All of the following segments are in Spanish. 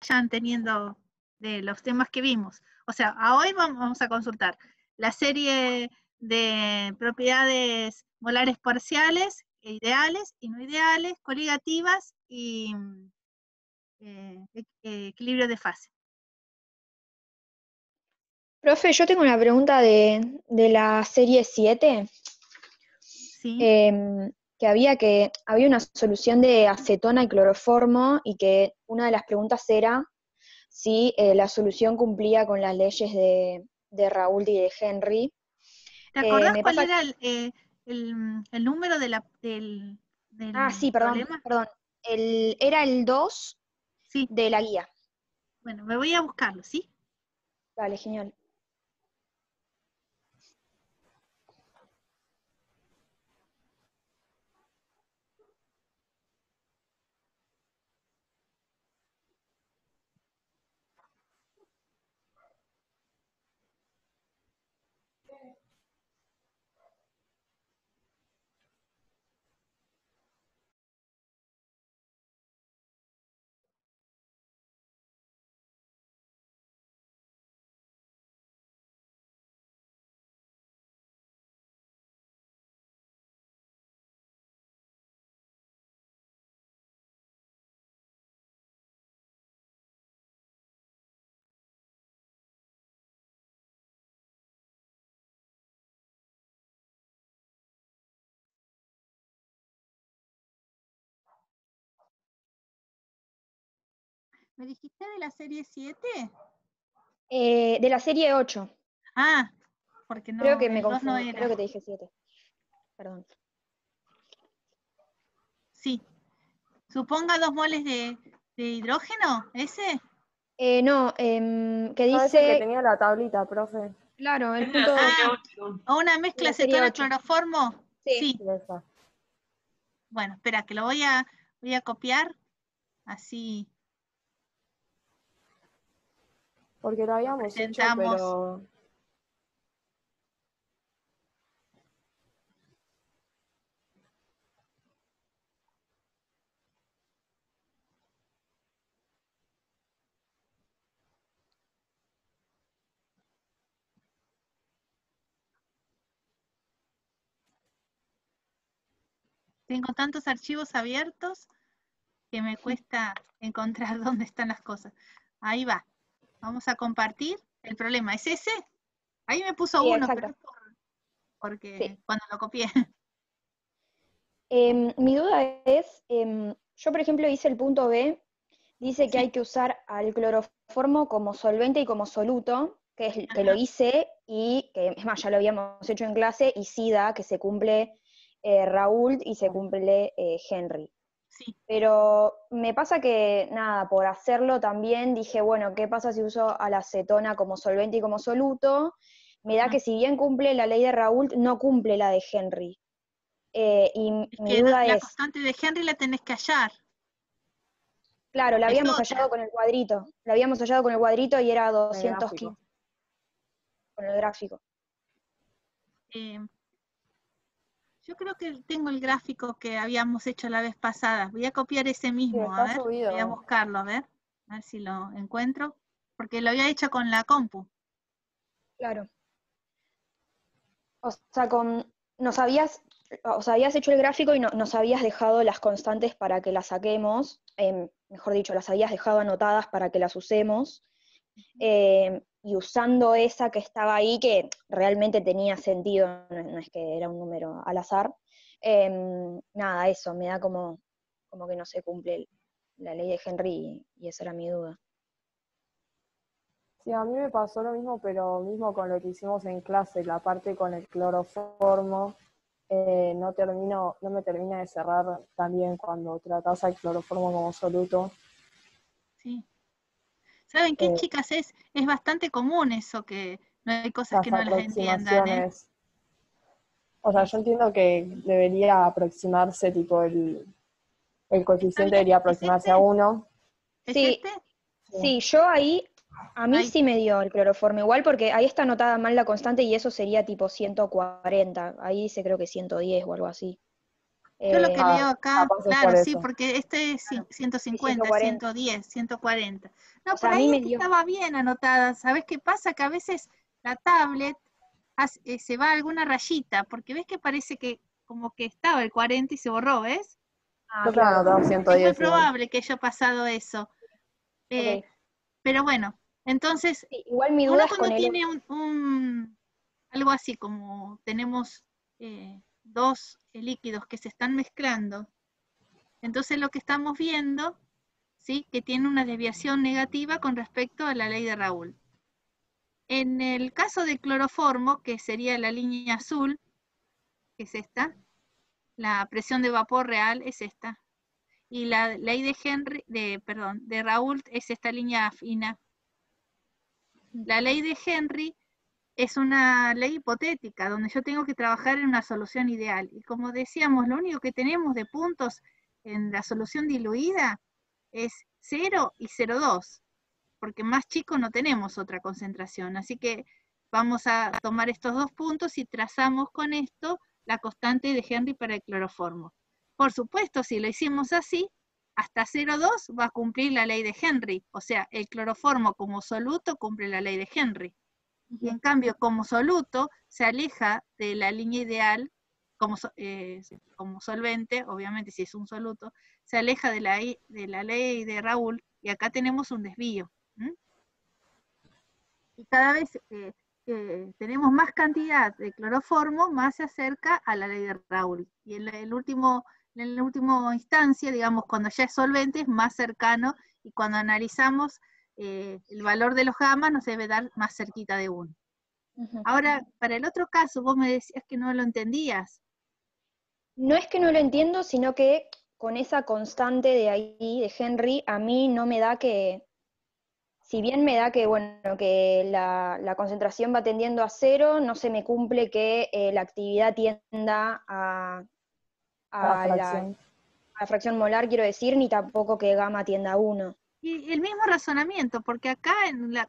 vayan teniendo de los temas que vimos. O sea, a hoy vamos a consultar la serie de propiedades molares parciales, ideales y no ideales, coligativas y equilibrio de fase. Profe, yo tengo una pregunta de la serie 7, ¿Sí? que había una solución de acetona y cloroformo y que una de las preguntas era si la solución cumplía con las leyes de Raoult y de Henry. ¿Te acordás Me cuál pasa... era el número del sí, perdón. problema? Era el 2 Sí, de la guía. bueno, me voy a buscarlo, ¿sí? Vale, genial. ¿Me dijiste de la serie 7? De la serie 8. Ah, porque Creo no, que me el 2 no confundí, creo era. que te dije 7. Perdón. Sí. Suponga 2 moles de hidrógeno, ¿ese? No, que No, es el que dice, tenía la tablita, profe. claro, el punto ¿O una de mezcla la serie acetona 8. cloroformo? Sí. Sí. Sí, esa. Bueno, espera, que lo voy a copiar. Así Porque lo habíamos hecho, presentamos. pero Tengo tantos archivos abiertos que me cuesta encontrar dónde están las cosas. Ahí va. Vamos a compartir. El problema es ese. Ahí me puso Sí, uno, pero exacto. es porque Sí. cuando lo copié. Mi duda es, yo por ejemplo hice el punto B, dice que Sí. hay que usar al cloroformo como solvente y como soluto, que lo Ajá. hice y que es más, ya lo habíamos hecho en clase, y sí da que se cumple Raoult y se cumple Henry. Sí. Pero me pasa que, nada, por hacerlo también dije, bueno, ¿qué pasa si uso a la acetona como solvente y como soluto? Me da Ajá. que si bien cumple la ley de Raoult, no cumple la de Henry. Y Es mi que duda la es, constante de Henry la tenés que hallar. claro, la Es habíamos hallado otra. con el cuadrito, la habíamos hallado con el cuadrito y era el gráfico. 215 con el gráfico. Eh, yo creo que tengo el gráfico que habíamos hecho la vez pasada. Voy a copiar ese Sí, mismo, a está ver. Voy a subido. buscarlo, a ver si lo encuentro. Porque lo había hecho con la compu. Claro. O sea, habías hecho el gráfico y nos habías dejado las constantes para que las saquemos, mejor dicho, las habías dejado anotadas para que las usemos, y usando esa que estaba ahí, que realmente tenía sentido, no es que era un número al azar, nada, eso, me da como que no se cumple la ley de Henry y esa era mi duda. Sí, a mí me pasó lo mismo, pero mismo con lo que hicimos en clase, la parte con el cloroformo, no me termina de cerrar también cuando tratás al cloroformo como soluto. Sí. ¿Saben qué, Eh, chicas? Es bastante común eso, que no hay cosas que las no las entiendan, ¿eh? aproximaciones. O sea, yo Es, entiendo que debería aproximarse, tipo, el ¿está coeficiente bien? debería ¿Es aproximarse a este? 1. ¿Es Sí, este? Sí. sí, yo ahí, a mí Ahí. sí me dio el cloroformo igual porque ahí está anotada mal la constante y eso sería tipo 140. Ahí dice creo que 110 o algo así. Yo lo que leo acá, capaz es claro, por sí, eso. porque este es Claro, 150, 140. 110, 140. No, O sea, por a mí ahí me es que dio. estaba bien anotada. ¿Sabes qué pasa? Que a veces la tablet se va a alguna rayita, porque ves que parece que como que estaba el 40 y se borró, ¿ves? Ah, Yo tengo claro. anotado Es muy 110 igual. probable que haya pasado eso. Eh, Ok. pero bueno, entonces, Sí, igual mi uno duda es con cuando el tiene otro. algo así como tenemos dos líquidos que se están mezclando, entonces lo que estamos viendo, ¿sí? Que tiene una desviación negativa con respecto a la ley de Raoult. En el caso del cloroformo, que sería la línea azul, que es esta, la presión de vapor real es esta, y la ley de Raoult es esta línea fina. La ley de Henry es una ley hipotética, donde yo tengo que trabajar en una solución ideal. Y como decíamos, lo único que tenemos de puntos en la solución diluida es 0 y 0,2, porque más chico no tenemos otra concentración. Así que vamos a tomar estos dos puntos y trazamos con esto la constante de Henry para el cloroformo. Por supuesto, si lo hicimos así, hasta 0,2 va a cumplir la ley de Henry, o sea, el cloroformo como soluto cumple la ley de Henry. Y en cambio, como soluto, se aleja de la línea ideal, como solvente, obviamente si es un soluto, se aleja de la ley de Raoult, y acá tenemos un desvío. Y cada vez tenemos más cantidad de cloroformo, más se acerca a la ley de Raoult. Y en la última instancia, digamos, cuando ya es solvente, es más cercano, y cuando analizamos el valor de los gamas, nos debe dar más cerquita de 1. Ahora, para el otro caso, vos me decías que no lo entendías. No es que no lo entiendo, sino que con esa constante de ahí, de Henry, a mí no me da que, si bien me da que, bueno, que la concentración va tendiendo a 0, no se me cumple que la actividad tienda La a fracción. la fracción molar, quiero decir, ni tampoco que gamma tienda a 1. Y el mismo razonamiento, porque acá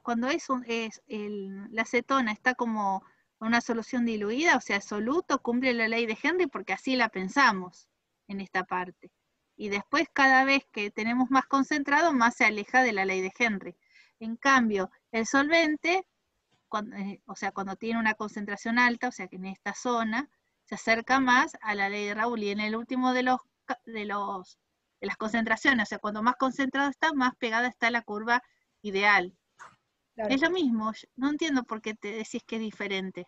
cuando la acetona está como una solución diluida, o sea, soluto, cumple la ley de Henry porque así la pensamos en esta parte. Y después cada vez que tenemos más concentrado, más se aleja de la ley de Henry. En cambio, el solvente, o sea, cuando tiene una concentración alta, o sea, que en esta zona, se acerca más a la ley de Raoult. Y en el último de las concentraciones, o sea, cuando más concentrado está, más pegada está la curva ideal. Claro. Es lo mismo, no entiendo por qué te decís que es diferente.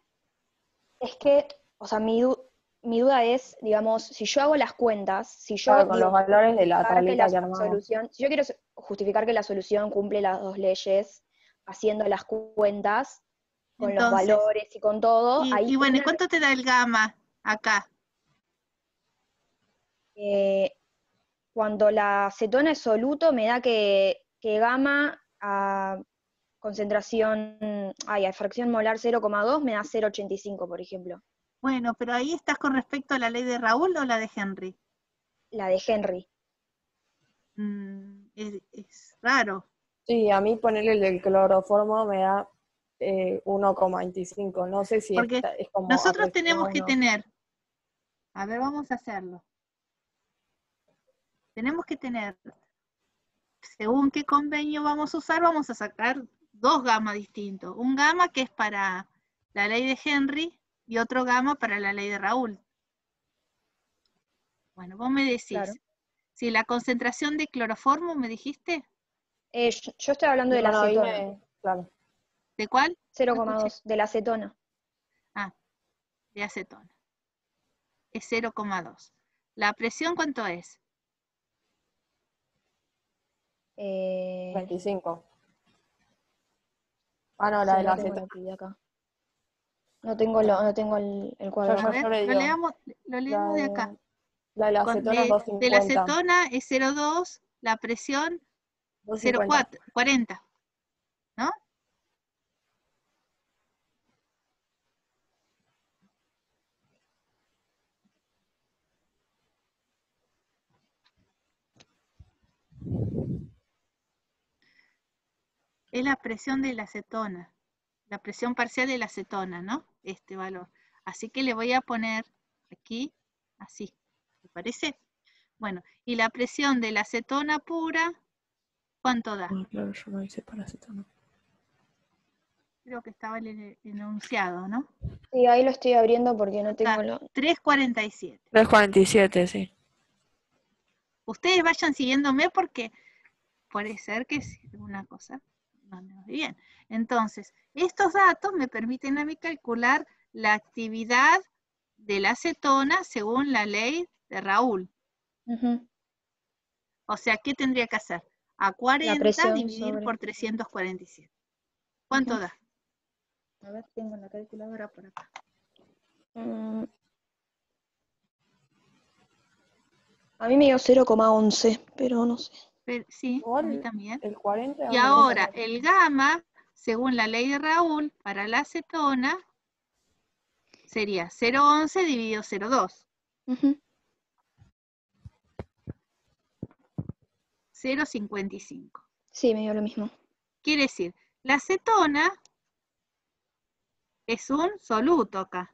Es que, o sea, mi duda es, digamos, si yo hago las cuentas, si yo Claro, con digo, los valores de la que la tablita que armamos. solución, si yo quiero justificar que la solución cumple las dos leyes, haciendo las cuentas, con los Entonces, valores y con todo, ahí y bueno, ¿y tendría cuánto te da el gamma acá? que, cuando la acetona es soluto, me da que gamma a concentración, a fracción molar 0,2 me da 0,85, por ejemplo, Bueno, pero ahí estás con respecto a la ley de Raoult o la de Henry. la de Henry. Es raro. Sí, a mí ponerle el del cloroformo me da 1,25. No sé si Porque es como nosotros tenemos que aproximadamente. tener, a ver, vamos a hacerlo. Tenemos que tener, según qué convenio vamos a usar, vamos a sacar dos gamas distintos. Un gamma que es para la ley de Henry y otro gamma para la ley de Raoult. Bueno, vos me Claro. decís, si la concentración de cloroformo, ¿me dijiste? Yo estoy hablando de la No, ahí acetona, claro. ¿De cuál? No escuché. 0,2, de la acetona. Ah, de acetona. Es 0,2. ¿La presión cuánto es? 25. Ah, no, la Sí, de la no tengo la acetona. actividad acá. No tengo, no tengo el cuadro A acá. ver, Yo le lo digo. leemos La de acá. de la acetona es De la 250. acetona es 0,2, la presión 250. 0,4, 40, ¿no? Es la presión de la acetona, la presión parcial de la acetona, ¿no? Este valor. Así que le voy a poner aquí, así. ¿Te parece? Bueno, y la presión de la acetona pura, ¿cuánto da? Claro, yo no hice para acetona. Creo que estaba el enunciado, ¿no? Sí, ahí lo estoy abriendo porque no Acá, tengo lo... 3,47. 3,47, sí. Ustedes vayan siguiéndome porque puede ser que alguna cosa no ande bien. Entonces, estos datos me permiten a mí calcular la actividad de la acetona según la ley de Raúl. Ujú. O sea, ¿qué tendría que hacer? A La 40 presión dividir sobre... por 347. ¿Cuánto Ujú. da? A ver, tengo la calculadora por acá. Mm, a mí me dio 0,11, pero no sé. Pero, sí, a mí Igual también. el 40 Y dónde lo ahora, sacaste. el gamma, según la ley de Raúl, para la acetona, sería 0,11 dividido 0,2. Ujú. 0,55. Sí, me dio lo mismo. Quiere decir, la acetona es un soluto acá.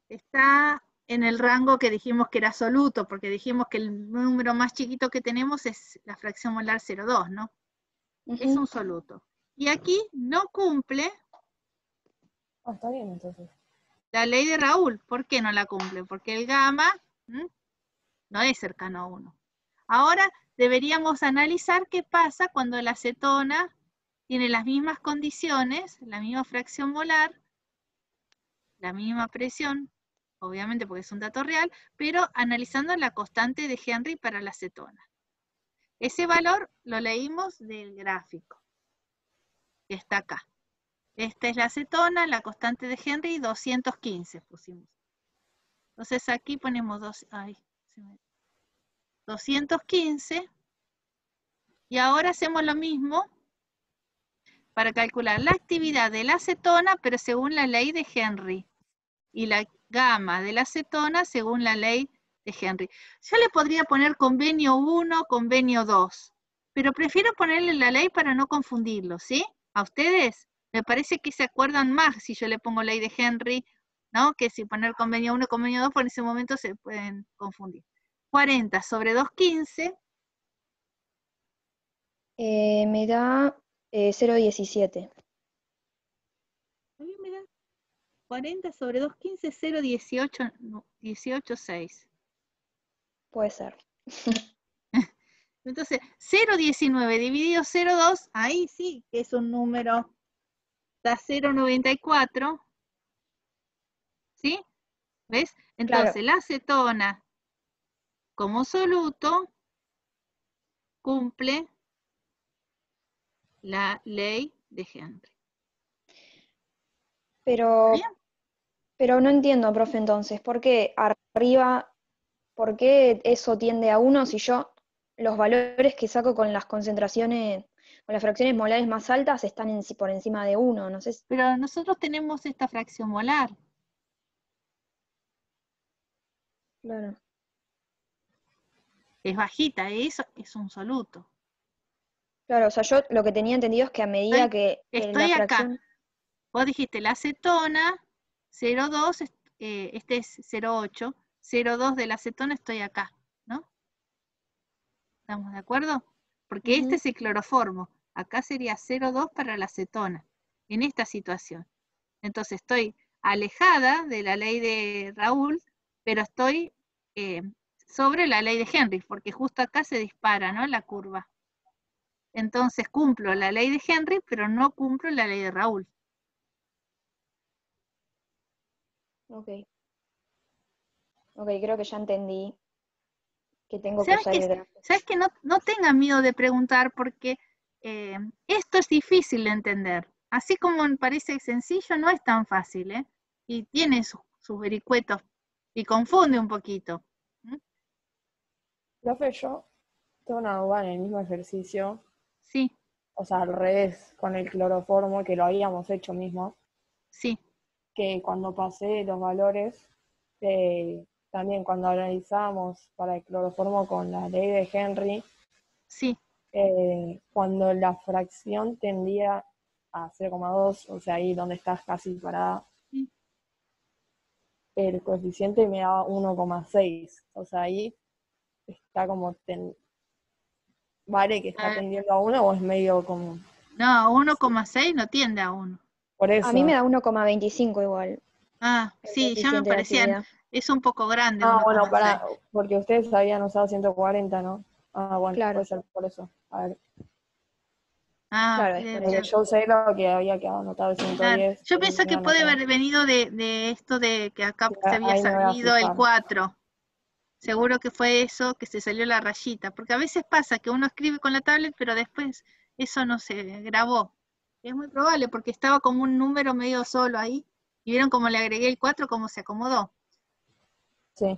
Está en el rango que dijimos que era soluto, porque dijimos que el número más chiquito que tenemos es la fracción molar 0,2, ¿no? Es Ujú. un soluto. Y aquí no cumple Ah, está bien entonces. la ley de Raúl. ¿Por qué no la cumple? Porque el gamma no es cercano a 1. Ahora deberíamos analizar qué pasa cuando la acetona tiene las mismas condiciones, la misma fracción molar, la misma presión, obviamente porque es un dato real, pero analizando la constante de Henry para la acetona. Ese valor lo leímos del gráfico, que está acá. Esta es la acetona, la constante de Henry, 215 pusimos. Entonces aquí ponemos 215, y ahora hacemos lo mismo para calcular la actividad de la acetona, pero según la ley de Henry, y la gamma de la acetona según la ley de Henry. Yo le podría poner convenio 1, convenio 2, pero prefiero ponerle la ley para no confundirlo, ¿sí? ¿A ustedes? Me parece que se acuerdan más si yo le pongo ley de Henry, ¿no? Que si poner convenio 1, convenio 2, por ese momento se pueden confundir. 40 sobre 215. Me da 0,17. 40 sobre 215, 0,18, 18,6. Puede ser. Entonces, 0,19 dividido 0,2, ahí sí que es un número, da 0,94, ¿sí? ¿Ves? Claro, Entonces, la acetona como soluto cumple la ley de Henry. ¿Está bien? pero no entiendo, profe, entonces, ¿por qué arriba, por qué eso tiende a 1 si yo los valores que saco con las concentraciones, con las fracciones molares más altas están por encima de 1? No sé si... Pero nosotros tenemos esta fracción molar. Claro. Es bajita, eso es un soluto. Claro, o sea, yo lo que tenía entendido es que a medida que la Estoy acá. fracción... Vos dijiste la acetona, 0,2, este es 0,8, 0,2 de la acetona estoy acá, ¿no? ¿Estamos de acuerdo? Porque este Ujú. es el cloroformo. Acá sería 0,2 para la acetona, en esta situación. Entonces estoy alejada de la ley de Raúl, pero estoy sobre la ley de Henry, porque justo acá se dispara, ¿no? La curva. Entonces cumplo la ley de Henry, pero no cumplo la ley de Raúl. Ok. Ok, creo que ya entendí que tengo que ¿Sabes usar que, el gráfico. sabes que no tengan miedo de preguntar porque esto es difícil de entender? Así como parece sencillo, no es tan fácil, ¿eh? Y tiene sus vericuetos y confunde un poquito. ¿Mm? Profe, yo tengo una duda en el mismo ejercicio, Sí, o sea, al revés, con el cloroformo, que lo habíamos hecho mismo, sí, que cuando pasé los valores, también cuando analizamos para el cloroformo con la ley de Henry, sí. cuando la fracción tendía a 0,2, o sea, ahí donde estás casi parada, Sí. el coeficiente me daba 1,6. O sea, ahí está como, ¿vale que está tendiendo a 1 o es medio como...? No, 1,6 no tiende a 1. Por eso. A mí me da 1,25 igual. Ah, El sí, ya me coeficiente de parecían, afinidad. es un poco grande Ah, bueno, 1,6. porque ustedes habían usado 140, ¿no? Ah, bueno, Claro. puede ser por eso. A ver, Ah, Claro, es por porque eso. yo sé lo que había quedado anotado de claro. 110. Yo pienso que puede anotado. haber venido de esto de que acá Sí, se había ahí me voy a salido el fijar. 4. Seguro que fue eso, que se salió la rayita, porque a veces pasa que uno escribe con la tablet, pero después eso no se grabó. Es muy probable, porque estaba como un número medio solo ahí, y vieron cómo le agregué el 4, cómo se acomodó. Sí.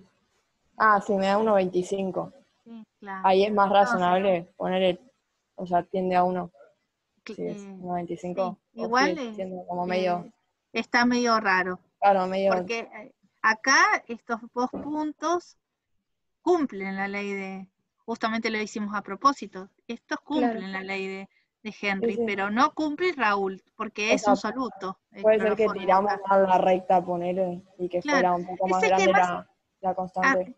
Ah, sí, me da 1,25. Sí, claro. Ahí es más Entonces, razonable poner o sea, tiende a 1. Sí, es sí, 1,25. O igual sigue siendo como medio, está medio raro, claro, medio, porque acá estos 2 puntos cumplen la ley de, justamente lo hicimos a propósito, estos Claro. cumplen la ley de sí, Henry, sí. pero no cumple Raúl, porque O es un sea, soluto el puede ser que cloroformo tiramos acá. a la recta poner y que Claro, fuera un poco es más el que grande más, la constante.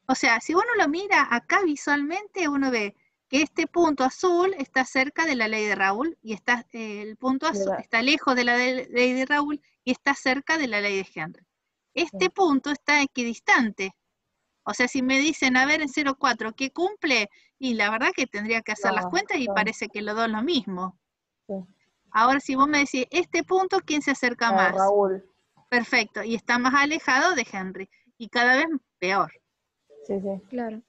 o sea, si uno lo mira acá visualmente, uno ve que este punto azul está cerca de la ley de Raúl y está el punto azul está lejos de la ley de Raúl y está cerca de la ley de Henry. Este punto está equidistante. O sea, si me dicen, a ver, en 0,4, ¿qué cumple? Y la verdad que tendría que hacer las No, cuentas y no, parece que los dos lo mismo. sí. Ahora, si vos me decís, este punto, ¿quién se acerca más? Raúl. Perfecto, y está más alejado de Henry. Y cada vez peor. Sí, sí. Claro.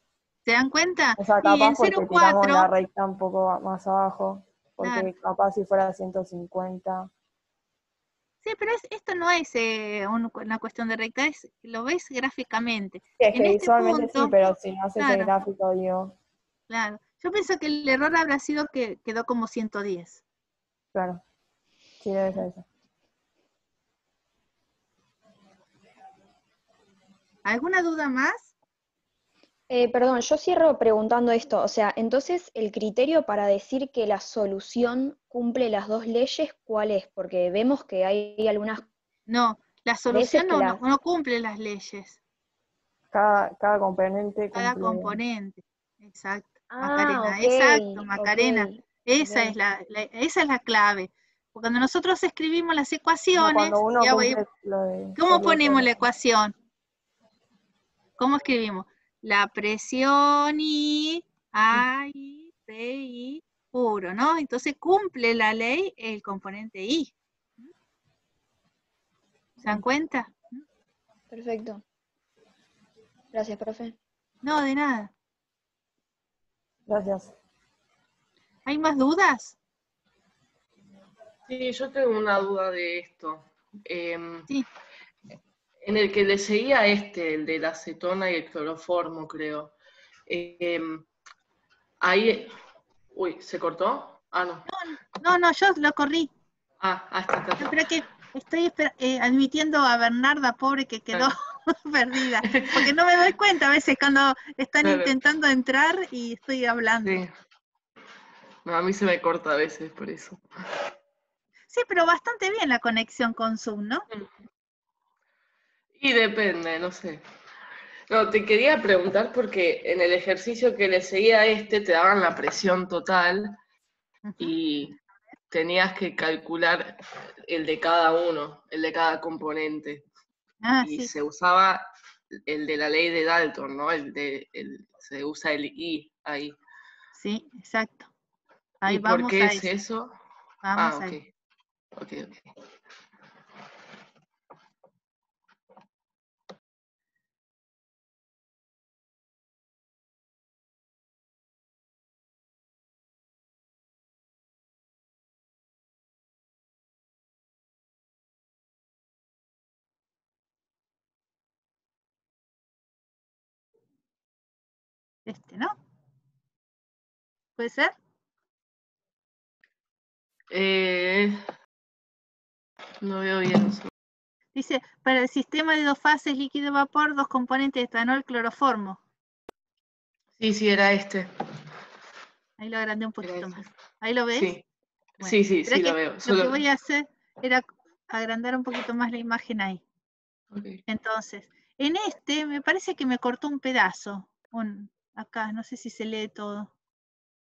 ¿Se dan cuenta? O sea, Y en capaz porque tiramos la 0,4, recta un poco más abajo, claro. porque capaz si fuera 150. Sí, pero esto no es una cuestión de recta, lo ves gráficamente. Sí, es En que este visualmente sí, punto, pero si no haces el claro, gráfico, digo, claro. Yo pienso que el error habrá sido que quedó como 110. claro, sí debe ser eso. ¿Alguna duda más? Perdón, yo cierro preguntando esto. O sea, entonces el criterio para decir que la solución cumple las dos leyes, ¿cuál es? Porque vemos que hay algunas No, la veces solución que no cumple las leyes, Cada componente cada cumple. componente. Exacto, Ah, Macarena, ok, exacto, ok, Macarena. Esa ok. es esa es la clave. Porque cuando nosotros escribimos las O sea, cuando ecuaciones, uno ya voy, cumple lo de ¿cómo ponemos solución. la ecuación? ¿Cómo escribimos? La presión I, P, I, puro, ¿no? Entonces cumple la ley el componente I. ¿Se dan cuenta? Perfecto. Gracias, profe. No, de nada. Gracias. ¿Hay más dudas? Sí, yo tengo una duda de esto. Sí. En el que le seguía el de la acetona y el cloroformo, creo. Ahí. Uy, ¿se cortó? Ah, no. No, yo lo corrí. Está. Espera que estoy admitiendo a Bernarda, pobre, que quedó perdida. Porque no me doy cuenta a veces cuando están Claro. intentando entrar y estoy hablando. Sí. No, a mí se me corta a veces por eso. Sí, pero bastante bien la conexión con Zoom, ¿no? Y depende, no sé. No, te quería preguntar porque en el ejercicio que le seguía te daban la presión total y tenías que calcular el de cada uno, el de cada componente. Y Sí. se usaba el de la ley de Dalton, ¿no? Se usa el I ahí. Sí, exacto. Ahí ¿Y por vamos qué a es eso. eso? Vamos a eso. Ok. ¿No? ¿Puede ser? No veo bien. Dice, para el sistema de 2 fases líquido-vapor, 2 componentes, etanol, cloroformo. Sí, era Ahí lo agrandé un poquito más. ¿Ahí lo ves? Sí, Bueno, sí, lo veo. Lo que voy a hacer era agrandar un poquito más la imagen ahí. Ok. Entonces, en este me parece que me cortó un pedazo. Acá, no sé si se lee todo.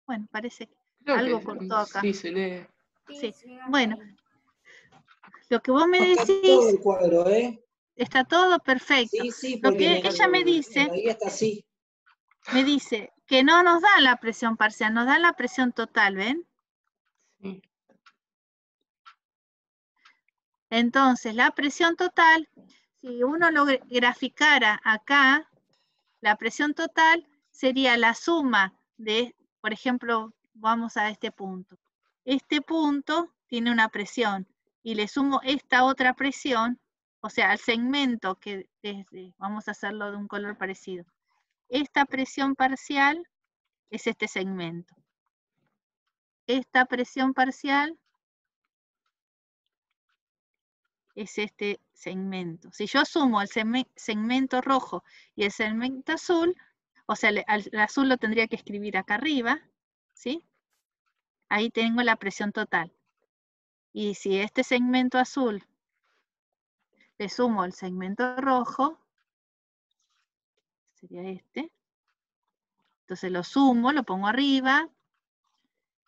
Bueno, parece que Creo algo que cortó acá. sí se lee. Sí. Bueno, lo que vos me Está todo decís, el cuadro, ¿eh? está todo perfecto. Sí, sí, Lo porque que ella me en dice la guía está así. que no nos da la presión parcial, nos da la presión total, ¿ven? Sí. Entonces, la presión total, si uno lo graficara acá, la presión total sería la suma de, por ejemplo, vamos a este punto. Este punto tiene una presión y le sumo esta otra presión, o sea, al segmento que vamos a hacerlo de un color parecido. Esta presión parcial es este segmento. Esta presión parcial es este segmento. Si yo sumo el segmento rojo y el segmento azul, o sea, el azul lo tendría que escribir acá arriba, ¿sí? Ahí tengo la presión total. Y si este segmento azul le sumo el segmento rojo, sería este, entonces lo sumo, lo pongo arriba,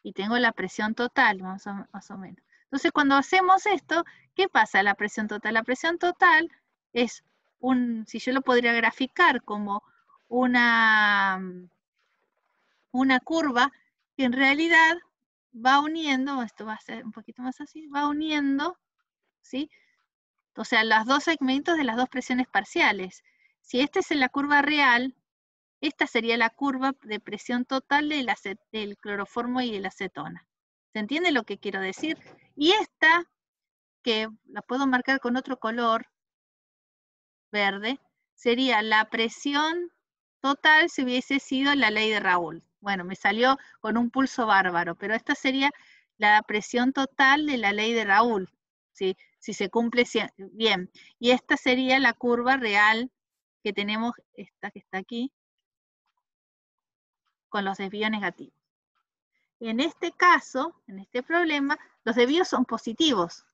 y tengo la presión total, más o menos. Entonces, cuando hacemos esto, ¿qué pasa? La presión total. La presión total es si yo lo podría graficar como una curva que en realidad va uniendo, esto va a ser un poquito más así, va uniendo, ¿sí? O sea, los dos segmentos de las dos presiones parciales. Si esta es la curva real, esta sería la curva de presión total del cloroformo y la acetona. ¿Se entiende lo que quiero decir? Y esta, que la puedo marcar con otro color, verde, sería la presión total si hubiese sido la ley de Raoult. Bueno, me salió con un pulso bárbaro, pero esta sería la presión total de la ley de Raoult, ¿sí? Si se cumple bien. Y esta sería la curva real que tenemos, esta que está aquí, con los desvíos negativos. En este caso, en este problema, los desvíos son positivos.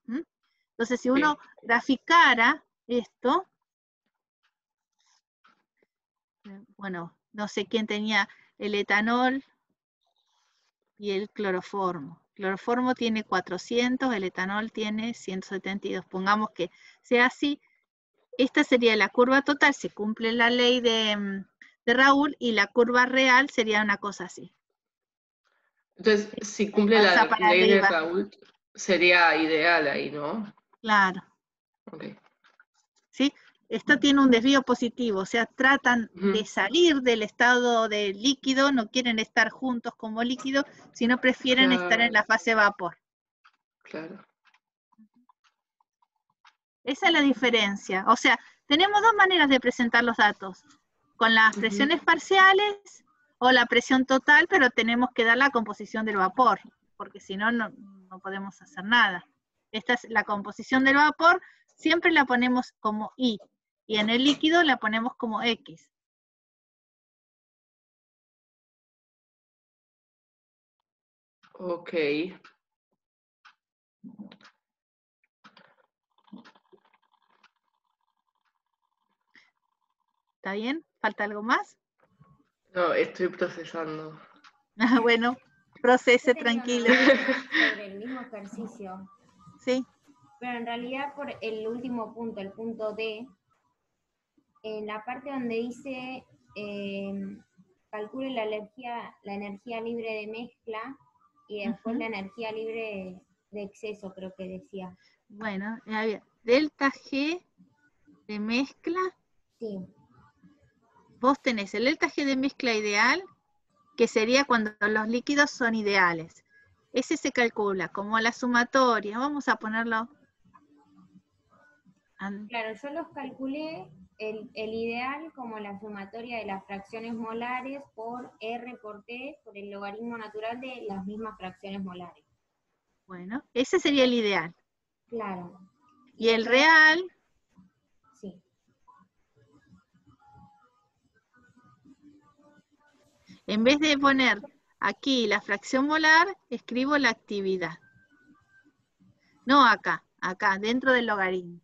Entonces, si uno graficara esto, bueno, no sé quién tenía el etanol y el cloroformo. El cloroformo tiene 400, el etanol tiene 172. Pongamos que sea así. Esta sería la curva total, se cumple la ley de Raoult, y la curva real sería una cosa así. Entonces, si cumple Pasa la para ley de arriba. Raoult, sería ideal ahí, ¿no? Claro. Okay. ¿Sí? Esto tiene un desvío positivo, o sea, tratan de salir del estado de líquido, no quieren estar juntos como líquido, sino prefieren estar en la fase vapor. Claro. Esa es la diferencia. O sea, tenemos dos maneras de presentar los datos, con las presiones parciales o la presión total, pero tenemos que dar la composición del vapor, porque si no, no podemos hacer nada. Esta es la composición del vapor, siempre la ponemos como I, y en el líquido la ponemos como X. Ok. ¿Está bien? ¿Falta algo más? No, estoy procesando. Bueno, procese tranquilo. Sobre el mismo ejercicio. Sí. Pero en realidad por el último punto, el punto D, en la parte donde dice calcule la energía libre de mezcla y después la energía libre de exceso, creo que decía. Bueno, delta G de mezcla. Sí. Vos tenés el delta G de mezcla ideal, que sería cuando los líquidos son ideales. Ese se calcula como la sumatoria. Vamos a ponerlo. Claro, yo los calculé el ideal como la sumatoria de las fracciones molares por R por T por el logaritmo natural de las mismas fracciones molares. Bueno, ese sería el ideal. Claro. Y el real. Sí. En vez de poner aquí la fracción molar, escribo la actividad. No acá, dentro del logaritmo.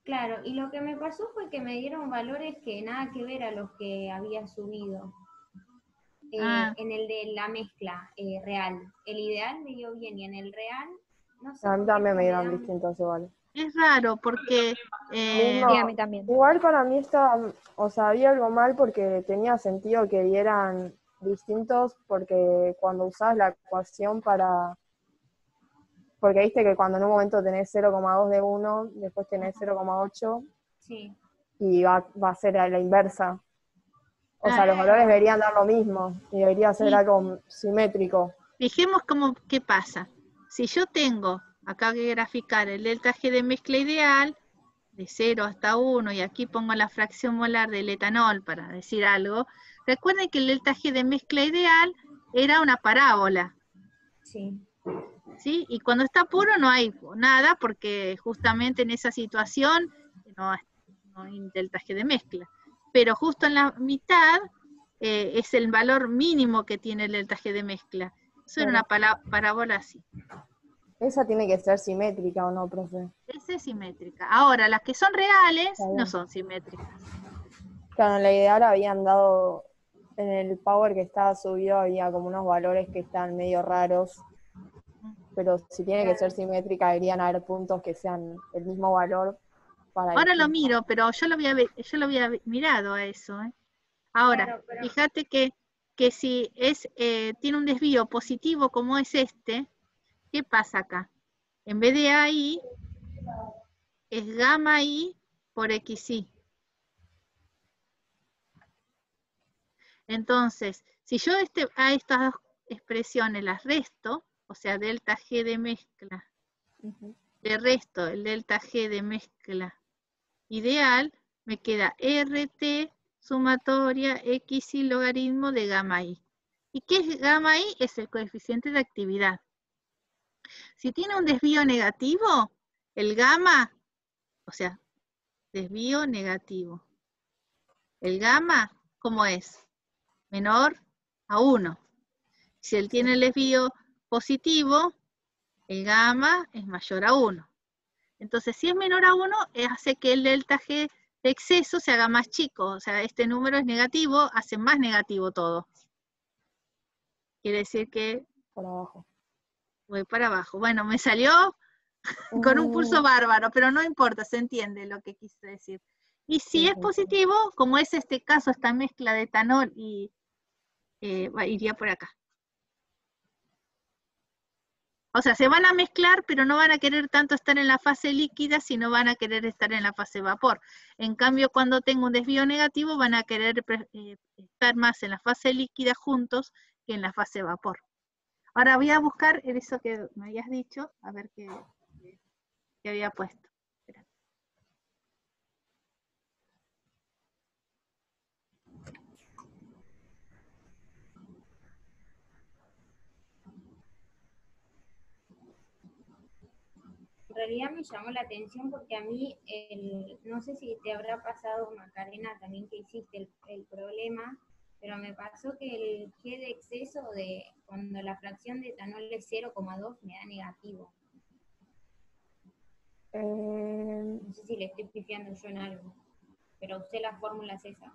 Claro, y lo que me pasó fue que me dieron valores que nada que ver a los que había subido. En el de la mezcla real. El ideal me dio bien y en el real, no sé. A mí también me dieron distintos igual. Es raro porque... Mismo, Sí, a mí también. igual para mí estaba, o sea, había algo mal porque tenía sentido que dieran distintos, porque cuando usás la ecuación porque viste que cuando en un momento tenés 0,2 de uno, después tenés 0,8 Sí. y va a ser a la inversa. O sea, los valores deberían dar lo mismo y debería ser algo simétrico. Fijemos qué pasa. Si yo tengo acá que graficar el delta G de mezcla ideal, de 0 hasta 1, y aquí pongo la fracción molar del etanol para decir algo, recuerden que el delta G de mezcla ideal era una parábola. Sí. ¿Sí? Y cuando está puro no hay nada, porque justamente en esa situación no hay delta G de mezcla. Pero justo en la mitad es el valor mínimo que tiene el delta G de mezcla. Eso era una parábola así. Esa tiene que ser simétrica, ¿o no, profe? Esa es simétrica. Ahora, las que son reales no son simétricas. Claro, en la ideal habían dado, en el power que estaba subido había como unos valores que están medio raros, pero si tiene que ser simétrica deberían haber puntos que sean el mismo valor para Ahora lo distintos. miro, pero yo lo había mirado a eso. Ahora, Claro, pero... fíjate que si tiene un desvío positivo como es este, ¿qué pasa acá? En vez de AI, es gamma I por XI. Entonces, si yo a estas dos expresiones las resto, o sea, delta G de mezcla, le resto el delta G de mezcla ideal, me queda RT sumatoria XI logaritmo de gamma I. ¿Y qué es gamma I? Es el coeficiente de actividad. Si tiene un desvío negativo, el gamma, o sea, desvío negativo. El gamma, ¿cómo es? Menor a 1. Si él tiene el desvío positivo, el gamma es mayor a 1. Entonces, si es menor a 1, hace que el delta G de exceso se haga más chico. O sea, este número es negativo, hace más negativo todo. Quiere decir que Por abajo. voy para abajo. Bueno, me salió con un pulso bárbaro, pero no importa, se entiende lo que quise decir. Y si es positivo, como es este caso, esta mezcla de etanol, y iría por acá. O sea, se van a mezclar, pero no van a querer tanto estar en la fase líquida, sino van a querer estar en la fase vapor. En cambio, cuando tengo un desvío negativo, van a querer estar más en la fase líquida juntos que en la fase vapor. Ahora voy a buscar eso que me habías dicho, a ver qué había puesto. Espera. En realidad me llamó la atención porque a mí, no sé si te habrá pasado, Macarena, también que hiciste el problema, pero me pasó que el G de exceso cuando la fracción de etanol es 0,2 me da negativo. No sé si le estoy pifiando yo en algo, pero usé las fórmulas esas.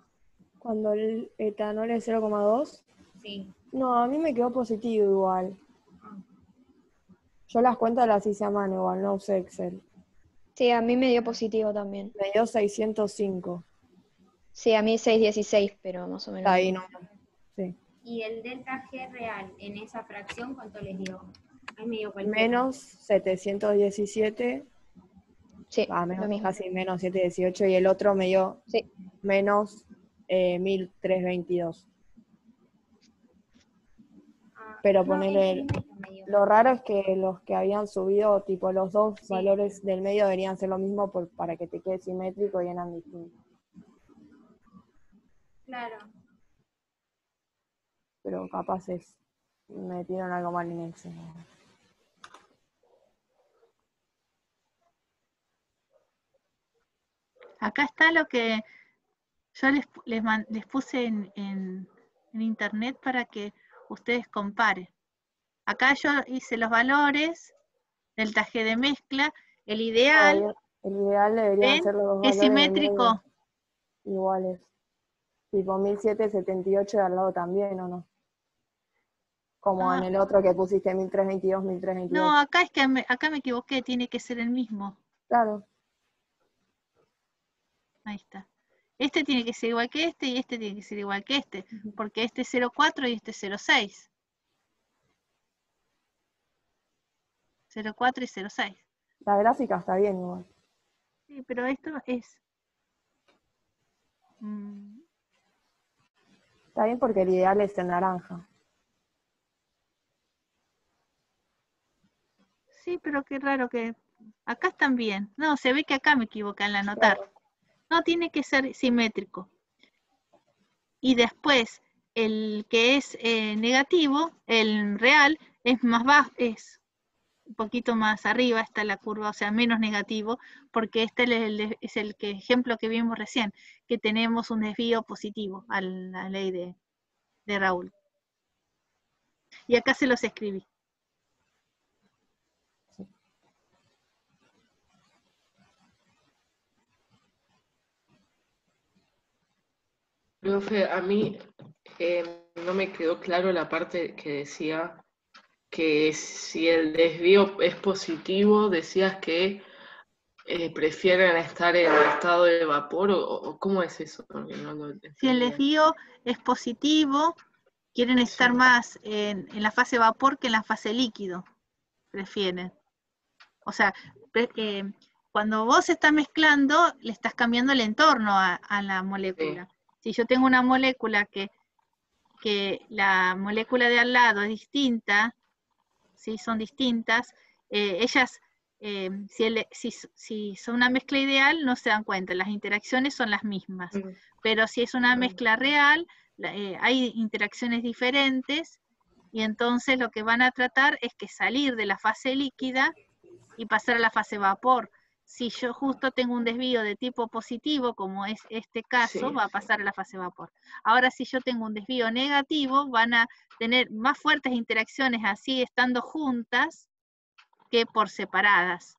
Cuando el etanol es 0,2. Sí. No, a mí me quedó positivo igual. Yo las cuentas las hice a mano igual, no usé Excel. Sí, a mí me dio positivo también. Me dio 605. Sí, a mí 616, pero más o menos. Está ahí, no. Sí. ¿Y el delta G real en esa fracción cuánto les dio? Ahí me dio cualquiera. Menos 717. Sí, Menos, lo mismo. casi menos 718. Y el otro me dio menos 1322. Pero ponerle, lo raro es que los que habían subido, tipo los dos valores del medio deberían ser lo mismo para que te quede simétrico y eran distintos. Claro. Pero capaz metieron algo mal en Excel. Acá está lo que yo les puse en internet para que ustedes comparen. Acá yo hice los valores, delta G de mezcla, el ideal El ideal deberían ¿Ven? ser los dos Es valores de simétrico. medio iguales. Tipo 1778 de al lado también, ¿o no? Como en Ah, el otro que pusiste 1322, no, 1322. acá es que acá me equivoqué, tiene que ser el mismo. Claro, Ahí está. Este tiene que ser igual que este y este tiene que ser igual que este, porque este es 0,4 y este es 0,6. 0,4 y 0,6. la gráfica está bien igual. Sí, pero esto es... mm, Está bien porque el ideal es el naranja. sí, pero qué raro que... Acá están bien. No, se ve que acá me equivoqué al anotar. Claro. No, tiene que ser simétrico. Y después, el que es negativo, el real, es más bajo, es un poquito más arriba está la curva, o sea, menos negativo, porque este es el ejemplo que vimos recién, que tenemos un desvío positivo a la ley de Raúl. Y acá se los escribí. Profe, a mí no me quedó claro la parte que decía que si el desvío es positivo, decías que prefieren estar en estado de vapor o ¿cómo es eso? Porque no lo Si el entendí bien. desvío es positivo, quieren estar Sí. más en la fase vapor que en la fase líquido, prefieren. O sea, cuando vos estás mezclando, le estás cambiando el entorno a la molécula. Si yo tengo una molécula que la molécula de al lado es distinta, ¿sí? Son distintas, ellas, si son una mezcla ideal, no se dan cuenta, las interacciones son las mismas. Pero si es una mezcla real, hay interacciones diferentes, y entonces lo que van a tratar es que salir de la fase líquida y pasar a la fase vapor. Si yo justo tengo un desvío de tipo positivo, como es este caso, Sí. va a pasar a la fase vapor. Ahora, si yo tengo un desvío negativo, van a tener más fuertes interacciones así estando juntas que por separadas.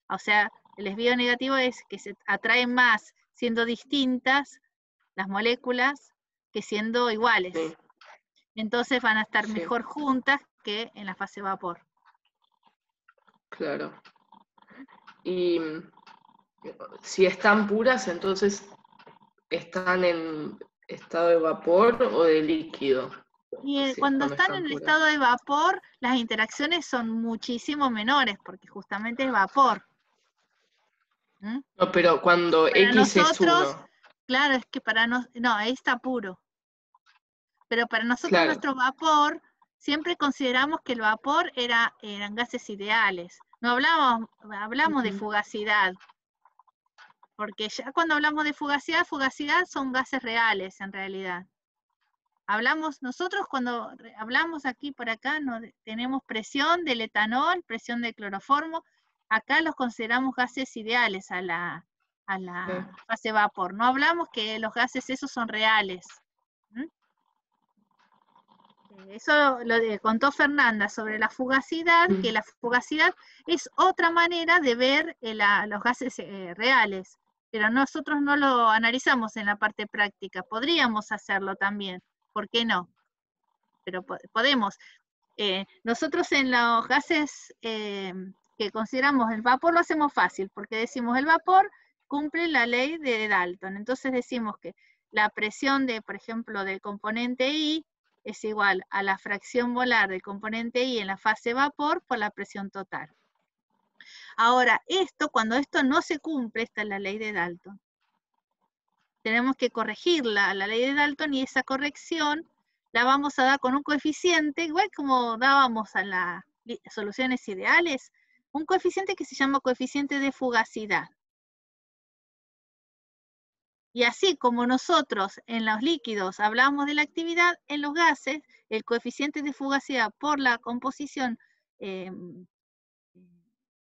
O sea, el desvío negativo es que se atraen más siendo distintas las moléculas que siendo iguales. Sí. Entonces van a estar Sí. mejor juntas que en la fase vapor. Claro. Y si están puras, entonces están en estado de vapor o de líquido. Y Sí, cuando cuando están están en puras. estado de vapor, las interacciones son muchísimo menores, porque justamente es vapor. ¿Mm? No, pero cuando Para X es nosotros, 1. claro, es que para nosotros, no, ahí está puro. Pero para nosotros Claro. nuestro vapor, siempre consideramos que el vapor eran gases ideales. No hablamos de fugacidad, porque ya cuando hablamos de fugacidad son gases reales en realidad. Nosotros cuando hablamos aquí por acá, tenemos presión del etanol, presión del cloroformo, acá los consideramos gases ideales a la fase vapor. No hablamos que los gases esos son reales. ¿Mm? Eso lo contó Fernanda sobre la fugacidad, que la fugacidad es otra manera de ver los gases reales, pero nosotros no lo analizamos en la parte práctica. Podríamos hacerlo también, ¿por qué no? Pero podemos. Nosotros en los gases que consideramos el vapor lo hacemos fácil, porque decimos el vapor cumple la ley de Dalton. Entonces decimos que la presión por ejemplo, del componente I es igual a la fracción molar del componente I en la fase vapor por la presión total. Ahora, cuando esto no se cumple, esta es la ley de Dalton. Tenemos que corregirla a la ley de Dalton y esa corrección la vamos a dar con un coeficiente, igual como dábamos a las soluciones ideales, un coeficiente que se llama coeficiente de fugacidad. Y así como nosotros en los líquidos hablamos de la actividad, en los gases, el coeficiente de fugacidad por la composición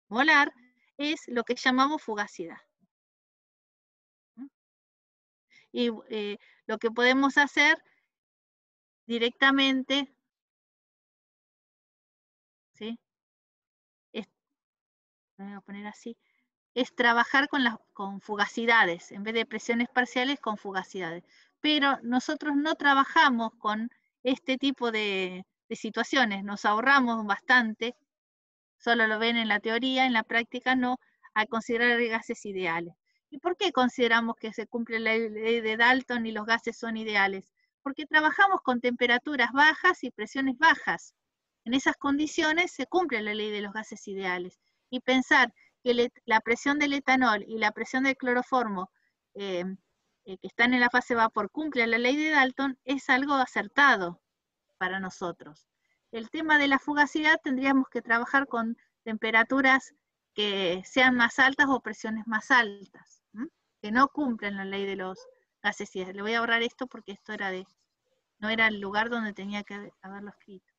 molar es lo que llamamos fugacidad. Y lo que podemos hacer directamente, ¿sí? Voy a poner así, es trabajar con fugacidades, en vez de presiones parciales, con fugacidades. Pero nosotros no trabajamos con este tipo de situaciones, nos ahorramos bastante, solo lo ven en la teoría, en la práctica no, al considerar gases ideales. ¿Y por qué consideramos que se cumple la ley de Dalton y los gases son ideales? Porque trabajamos con temperaturas bajas y presiones bajas. En esas condiciones se cumple la ley de los gases ideales. Y pensar que la presión del etanol y la presión del cloroformo que están en la fase vapor cumplen la ley de Dalton es algo acertado para nosotros. El tema de la fugacidad tendríamos que trabajar con temperaturas que sean más altas o presiones más altas, que no cumplen la ley de los gases ideales. Le voy a ahorrar esto porque esto no era el lugar donde tenía que haberlo escrito.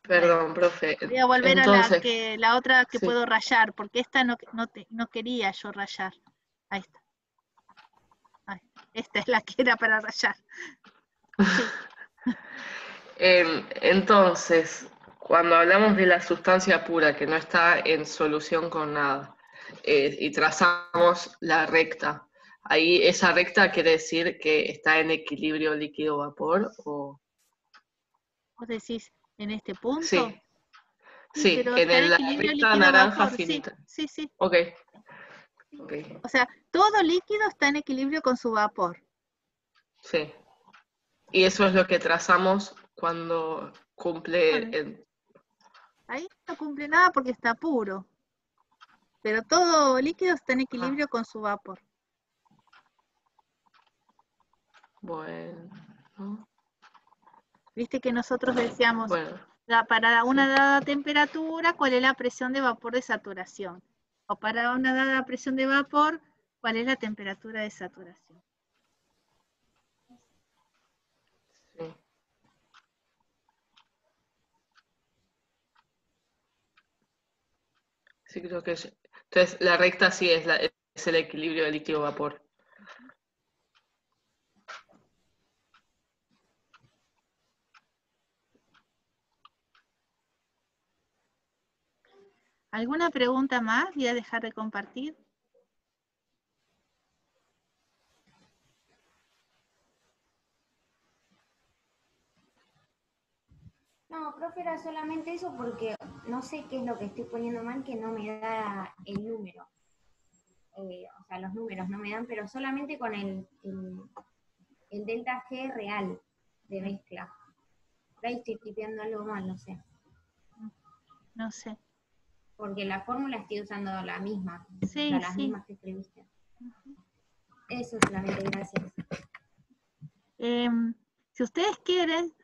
Perdón, profe. Voy a volver Entonces, a la otra que sí. puedo rayar, porque esta no quería yo rayar. Ahí está. Esta es la que era para rayar. Sí. Entonces, cuando hablamos de la sustancia pura que no está en solución con nada y trazamos la recta, ahí esa recta quiere decir que está en equilibrio líquido-vapor o... ¿Vos decís en este punto? Sí, Sí, sí, pero en está en la equilibrio recta naranja líquido-vapor, sí, finita. sí. Ok. O sea, todo líquido está en equilibrio con su vapor. Sí. Y eso es lo que trazamos cuando cumple Bueno, ahí no cumple nada porque está puro. Pero todo líquido está en equilibrio con su vapor. Bueno. Viste que nosotros decíamos, Bueno, para una sí. dada temperatura, ¿cuál es la presión de vapor de saturación? O para una dada presión de vapor, ¿cuál es la temperatura de saturación? Sí. Sí, creo que es. Entonces, la recta sí es el equilibrio de líquido-vapor. ¿Alguna pregunta más? Voy a dejar de compartir. No, profe, era solamente eso porque no sé qué es lo que estoy poniendo mal, que no me da el número. O sea, los números no me dan, pero solamente con el delta G real de mezcla. Por ahí estoy tipeando algo mal, no sé. No sé. Porque la fórmula estoy usando la misma, Sí, o sea, las sí. mismas que escribiste. Eso solamente, gracias. Si ustedes quieren,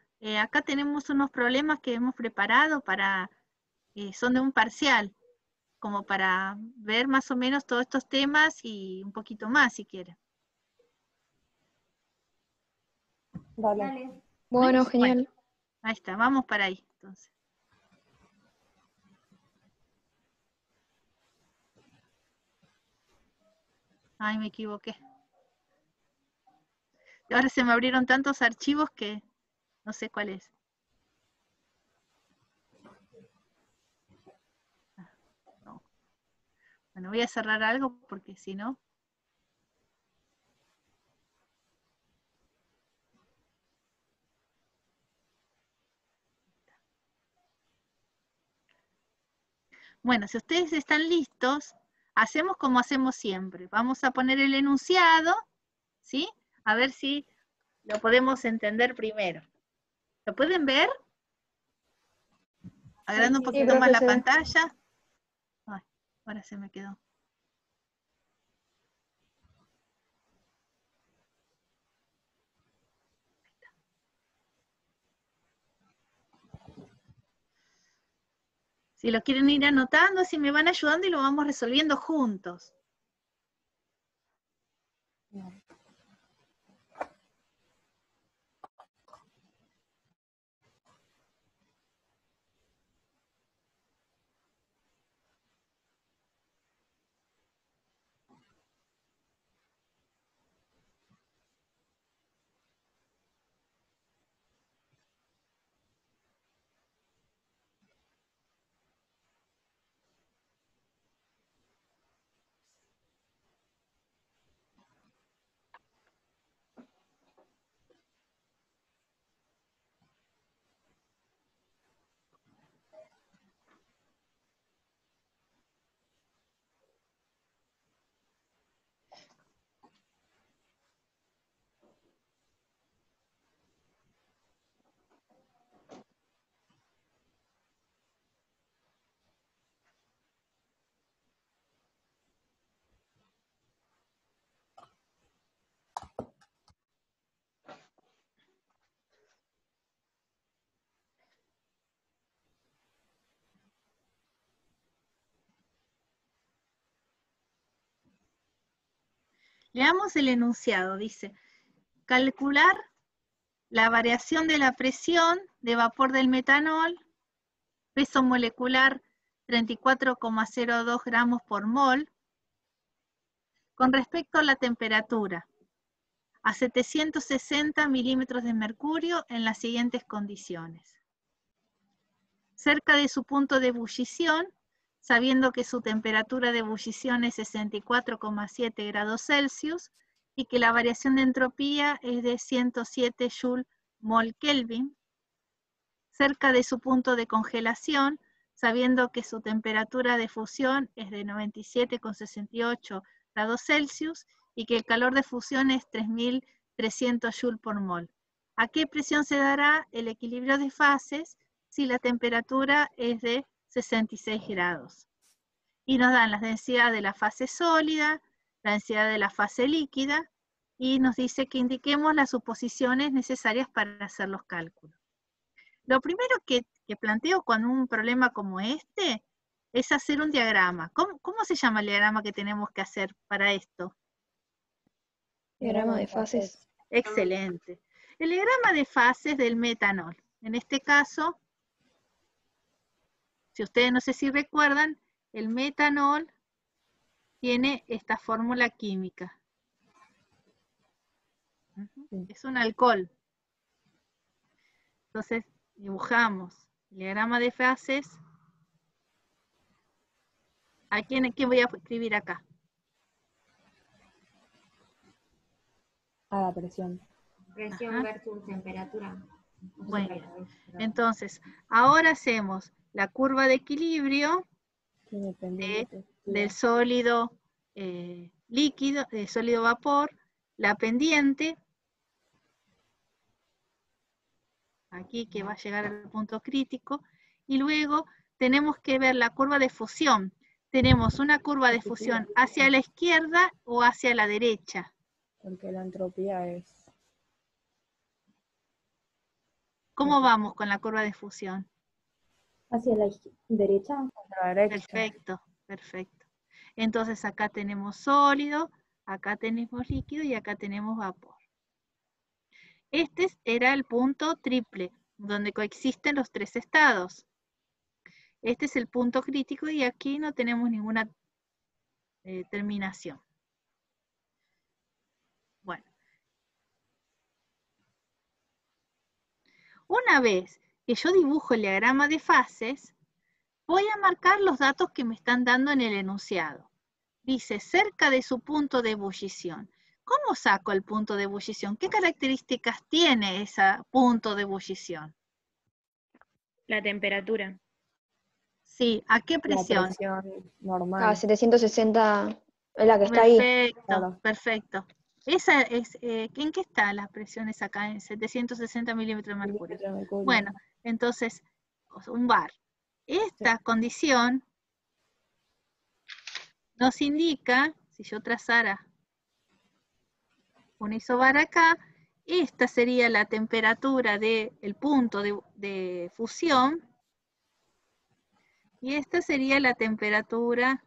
acá tenemos unos problemas que hemos preparado son de un parcial, como para ver más o menos todos estos temas y un poquito más si quieren. Dale. Bueno, genial. Bueno, ahí está, vamos para ahí entonces. Ay, me equivoqué. Y ahora se me abrieron tantos archivos que no sé cuál es. No. Bueno, voy a cerrar algo porque si no... Bueno, si ustedes están listos, hacemos como hacemos siempre. Vamos a poner el enunciado, ¿sí? A ver si lo podemos entender primero. ¿Lo pueden ver? Agrando un Sí, poquito más profe, la se ve. pantalla. Ay, ahora se me quedó. Si lo quieren ir anotando, así me van ayudando y lo vamos resolviendo juntos. Leamos el enunciado, dice, calcular la variación de la presión de vapor del metanol, peso molecular 34,02 gramos por mol, con respecto a la temperatura, a 760 milímetros de mercurio en las siguientes condiciones. Cerca de su punto de ebullición, sabiendo que su temperatura de ebullición es 64,7 grados Celsius y que la variación de entropía es de 107 Joule/mol/Kelvin. Cerca de su punto de congelación, sabiendo que su temperatura de fusión es de 97,68 grados Celsius y que el calor de fusión es 3.300 Joule por mol. ¿A qué presión se dará el equilibrio de fases si la temperatura es de 66 grados? Y nos dan la densidad de la fase sólida, la densidad de la fase líquida, y nos dice que indiquemos las suposiciones necesarias para hacer los cálculos. Lo primero que planteo con un problema como este es hacer un diagrama. ¿Cómo se llama el diagrama que tenemos que hacer para esto? Diagrama de fases. Excelente. El diagrama de fases del metanol. En este caso, si ustedes no sé si recuerdan, el metanol tiene esta fórmula química. Es un alcohol. Entonces, dibujamos el diagrama de fases. ¿A quién voy a escribir acá? A la presión. Presión versus temperatura. Bueno, entonces, ahora hacemos la curva de equilibrio del sólido líquido, del sólido vapor, la pendiente, aquí que va a llegar al punto crítico, y luego tenemos que ver la curva de fusión. Tenemos una curva de fusión hacia la izquierda o hacia la derecha. Porque la entropía es... ¿Cómo vamos con la curva de fusión? ¿Hacia la derecha? Hacia la derecha. Perfecto, perfecto. Entonces acá tenemos sólido, acá tenemos líquido y acá tenemos vapor. Este era el punto triple, donde coexisten los tres estados. Este es el punto crítico y aquí no tenemos ninguna terminación. Bueno. Una vez que yo dibujo el diagrama de fases, voy a marcar los datos que me están dando en el enunciado. Dice, cerca de su punto de ebullición. ¿Cómo saco el punto de ebullición? ¿Qué características tiene ese punto de ebullición? La temperatura. Sí, ¿a qué presión? La presión normal. Ah, 760 es la que está ahí. Perfecto, Claro. perfecto. Esa es, ¿en qué está las presiones acá? En 760 milímetros de mercurio. Milímetros de mercurio. Bueno, entonces, un bar. Esta condición nos indica, si yo trazara un isobar acá, esta sería la temperatura del punto de fusión y esta sería la temperatura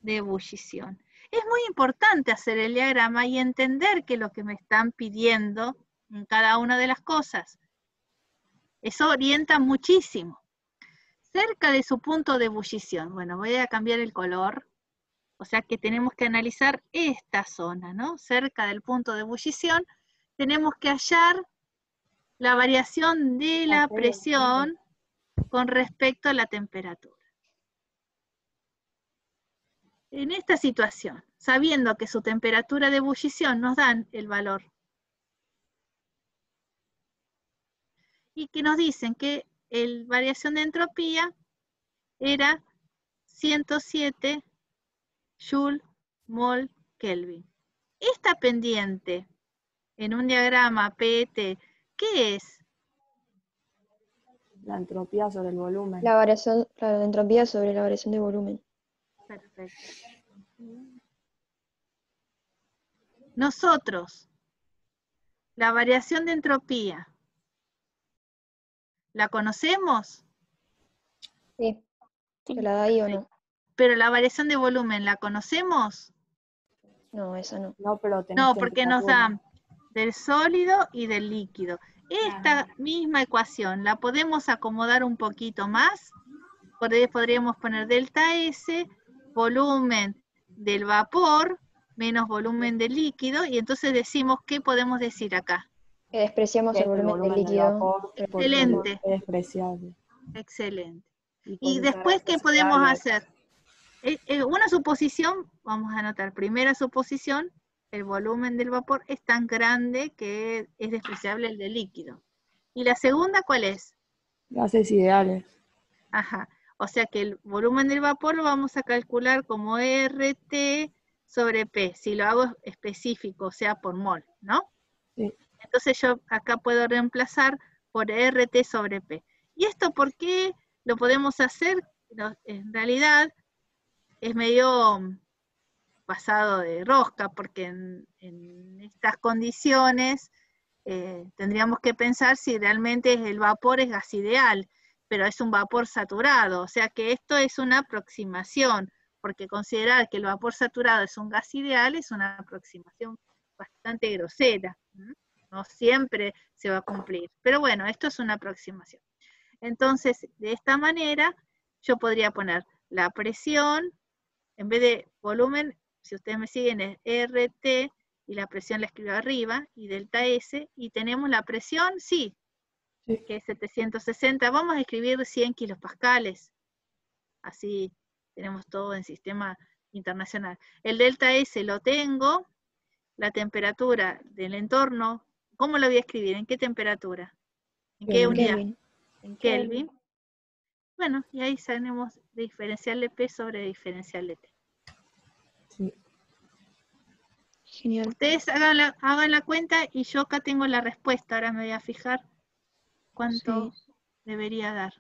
de ebullición. Es muy importante hacer el diagrama y entender qué es lo que me están pidiendo en cada una de las cosas. Eso orienta muchísimo. Cerca de su punto de ebullición. Bueno, voy a cambiar el color. O sea que tenemos que analizar esta zona, ¿no? Cerca del punto de ebullición, tenemos que hallar la variación de la presión con respecto a la temperatura. En esta situación, sabiendo que su temperatura de ebullición nos dan el valor y que nos dicen que la variación de entropía era 107 Joule/mol/Kelvin. Esta pendiente en un diagrama PET, ¿qué es? La entropía sobre el volumen. La variación, la entropía sobre la variación de volumen. Perfecto. Nosotros, la variación de entropía, ¿la conocemos? Sí. ¿Se la da ahí o no? Pero la variación de volumen, ¿la conocemos? No, esa no. No, pero tenés No, porque nos temperatura. dan del sólido y del líquido. Esta Claro. misma ecuación la podemos acomodar un poquito más. Podríamos poner delta S, volumen del vapor, menos volumen del líquido, y entonces decimos, ¿qué podemos decir acá? Que despreciamos Que el es el volumen del volumen del líquido. vapor, porque Excelente, es despreciable. excelente. Y por Y el después, ¿qué carácter podemos ideal, hacer? Una suposición, vamos a anotar, primera suposición, el volumen del vapor es tan grande que es despreciable el del líquido. ¿Y la segunda cuál es? gases ideales. Ajá, o sea que el volumen del vapor lo vamos a calcular como RT sobre P, si lo hago específico, o sea, por mol, ¿no? Sí. Entonces yo acá puedo reemplazar por RT sobre P. ¿Y esto por qué lo podemos hacer? En realidad es medio pasado de rosca, porque en estas condiciones tendríamos que pensar si realmente el vapor es gas ideal, pero es un vapor saturado, o sea que esto es una aproximación, porque considerar que el vapor saturado es un gas ideal es una aproximación bastante grosera, ¿m? No siempre se va a cumplir, pero bueno, esto es una aproximación. Entonces, de esta manera, yo podría poner la presión, en vez de volumen, si ustedes me siguen, es RT, y la presión la escribo arriba, y delta S, y tenemos la presión, sí, Sí. que es 760, vamos a escribir 100 kilopascales, así tenemos todo en sistema internacional. El delta S lo tengo, la temperatura del entorno, ¿cómo lo voy a escribir? ¿En qué temperatura? ¿En qué Kelvin. unidad? Kelvin. En Kelvin. Bueno, y ahí tenemos diferencial de P sobre diferencial de T. Sí. Genial. Ustedes hagan la cuenta y yo acá tengo la respuesta. Ahora me voy a fijar cuánto debería dar.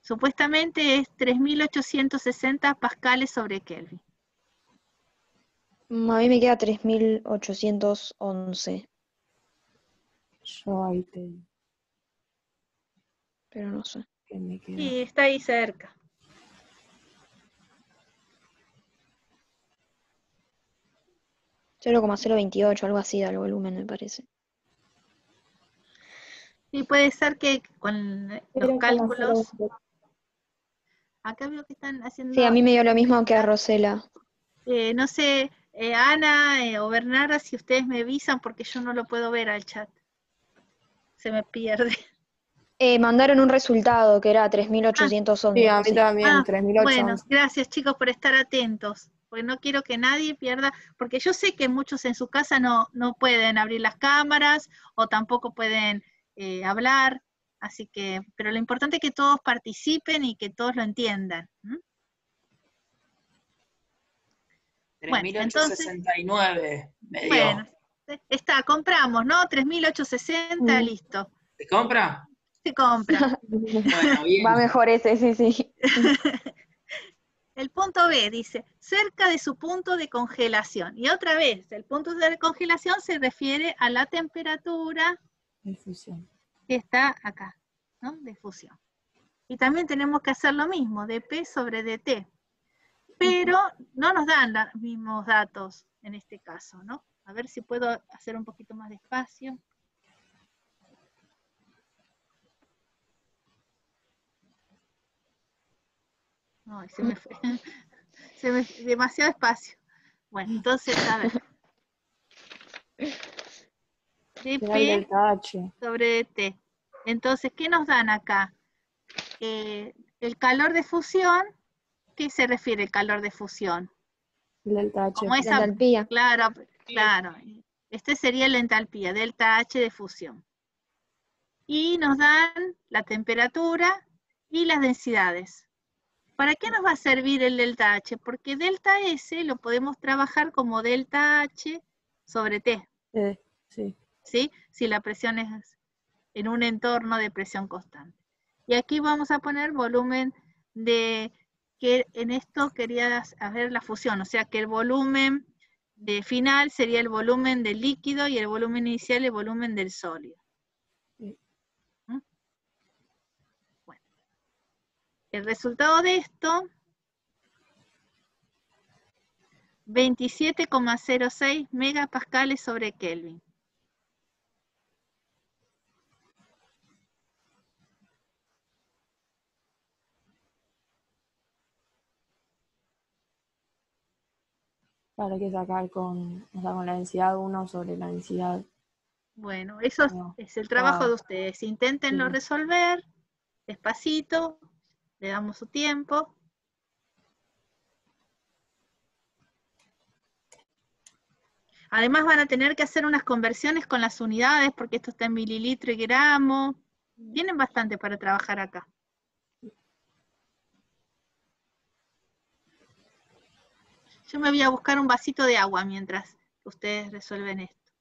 Supuestamente es 3860 pascales sobre Kelvin. A mí me queda 3811, Yo ahí te digo pero no sé. que me queda. Y está ahí cerca. $0,028, algo así da el volumen, me parece. Y puede ser que con los cálculos... 0,0. Acá veo que están haciendo... Sí, a mí me dio lo mismo que a Rosela. no sé, Ana o Bernarda, si ustedes me avisan porque yo no lo puedo ver al chat. Se me pierde. Mandaron un resultado que era 3811. Sí, a mí también, Bueno, 3811. gracias chicos por estar atentos, porque no quiero que nadie pierda, porque yo sé que muchos en su casa no pueden abrir las cámaras o tampoco pueden hablar, así que, pero lo importante es que todos participen y que todos lo entiendan. Bueno, entonces, 3869 me dio. bueno, compramos, ¿no? 3860, listo, ¿Se compra? se compra. Bueno, bien. Va mejor ese, sí. El punto B dice, cerca de su punto de congelación. Y otra vez, el punto de congelación se refiere a la temperatura De fusión. que está acá, ¿no? De fusión. Y también tenemos que hacer lo mismo, dP sobre dt. Pero no nos dan los mismos datos en este caso, ¿no? A ver si puedo hacer un poquito más despacio. No, se me fue. Demasiado espacio. Bueno, entonces, a ver. Era el dP delta H. sobre dt. Entonces, ¿qué nos dan acá? El calor de fusión, ¿qué se refiere el calor de fusión? El delta H. Como La esa, entalpía. claro. Este sería la entalpía, delta H de fusión. Y nos dan la temperatura y las densidades. ¿Para qué nos va a servir el delta H? Porque delta S lo podemos trabajar como delta H sobre T. Sí. ¿Sí? Si la presión es en un entorno de presión constante. Y aquí vamos a poner volumen de, que en esto quería hacer la fusión, o sea que el volumen de final sería el volumen del líquido y el volumen inicial el volumen del sólido. Sí. Bueno, el resultado de esto 27,06 megapascales sobre Kelvin. Para que sacar con, o sea, con la densidad 1 sobre la densidad. Bueno, eso No, es el trabajo ah, de ustedes. Inténtenlo sí. resolver despacito, le damos su tiempo. Además van a tener que hacer unas conversiones con las unidades, porque esto está en mililitro y gramo. Tienen bastante para trabajar acá. Yo me voy a buscar un vasito de agua mientras ustedes resuelven esto.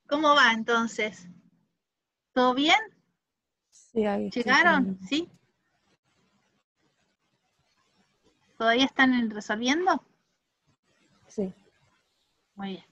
¿Cómo va entonces? ¿Todo bien? Sí, ahí estoy ¿Llegaron? con- ¿Sí? ¿Todavía están resolviendo? Sí. Muy bien.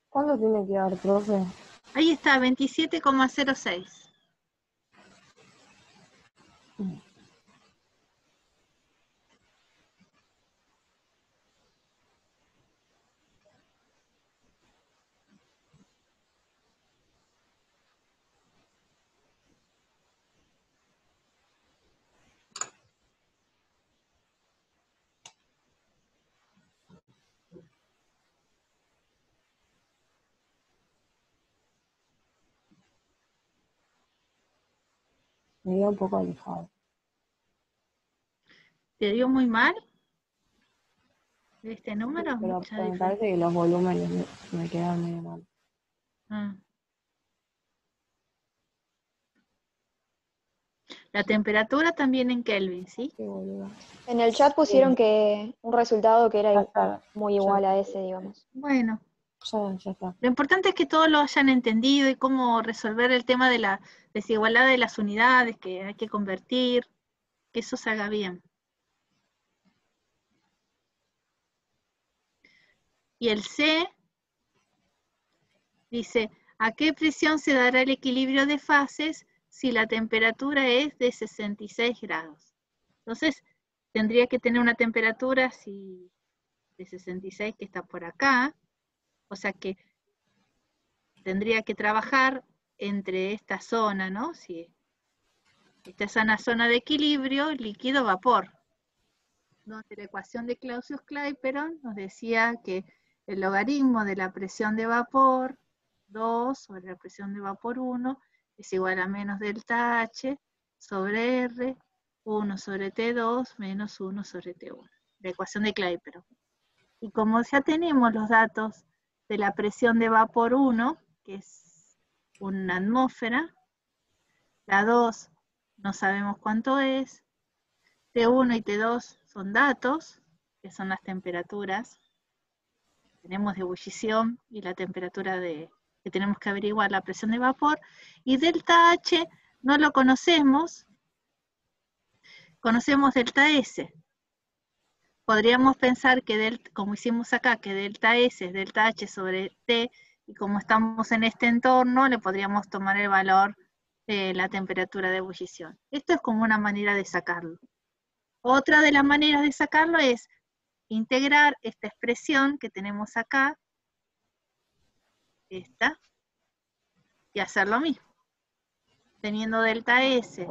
¿Cuánto tiene que dar, profe? Ahí está, 27,06. Me dio un poco alejado. ¿Te dio muy mal este número? Pero Mucha me diferencia. parece que los volúmenes me quedan medio mal. Ah. La temperatura también en Kelvin, ¿sí? Qué boluda. En el chat pusieron que un resultado que Ya era está. muy igual a ese, digamos. Bueno, Ya está. lo importante es que todos lo hayan entendido y cómo resolver el tema de la desigualdad de las unidades que hay que convertir, que eso se haga bien. Y el C dice, ¿a qué presión se dará el equilibrio de fases si la temperatura es de 66 grados? Entonces, tendría que tener una temperatura de 66 que está por acá, o sea que tendría que trabajar entre esta zona, ¿no? Si esta es una zona de equilibrio, líquido-vapor, donde la ecuación de Clausius-Clapeyron nos decía que el logaritmo de la presión de vapor 2 sobre la presión de vapor 1 es igual a menos delta H sobre R, 1 sobre T2 menos 1 sobre T1, la ecuación de Clapeyron. Y como ya tenemos los datos de la presión de vapor 1, que es una atmósfera, la 2 no sabemos cuánto es, T1 y T2 son datos, que son las temperaturas. Tenemos de ebullición y la temperatura que tenemos que averiguar, la presión de vapor. Y delta H no lo conocemos, conocemos delta S. Podríamos pensar que, como hicimos acá, que delta S es delta H sobre T, y como estamos en este entorno, le podríamos tomar el valor de la temperatura de ebullición. Esto es como una manera de sacarlo. Otra de las maneras de sacarlo es integrar esta expresión que tenemos acá, esta, y hacer lo mismo. Teniendo delta S,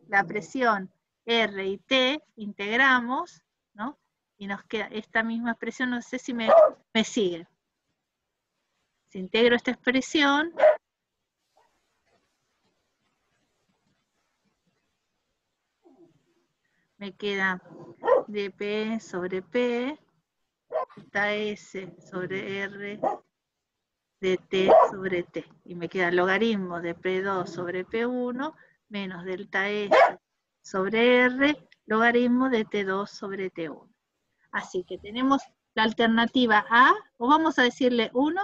la presión R y T, integramos, ¿no? Y nos queda esta misma expresión, no sé si me sigue. Si integro esta expresión, me queda dP sobre P, delta S sobre R, dt sobre T. Y me queda el logaritmo de P2 sobre P1 menos delta S sobre R, logaritmo de T2 sobre T1. Así que tenemos la alternativa A, o vamos a decirle 1,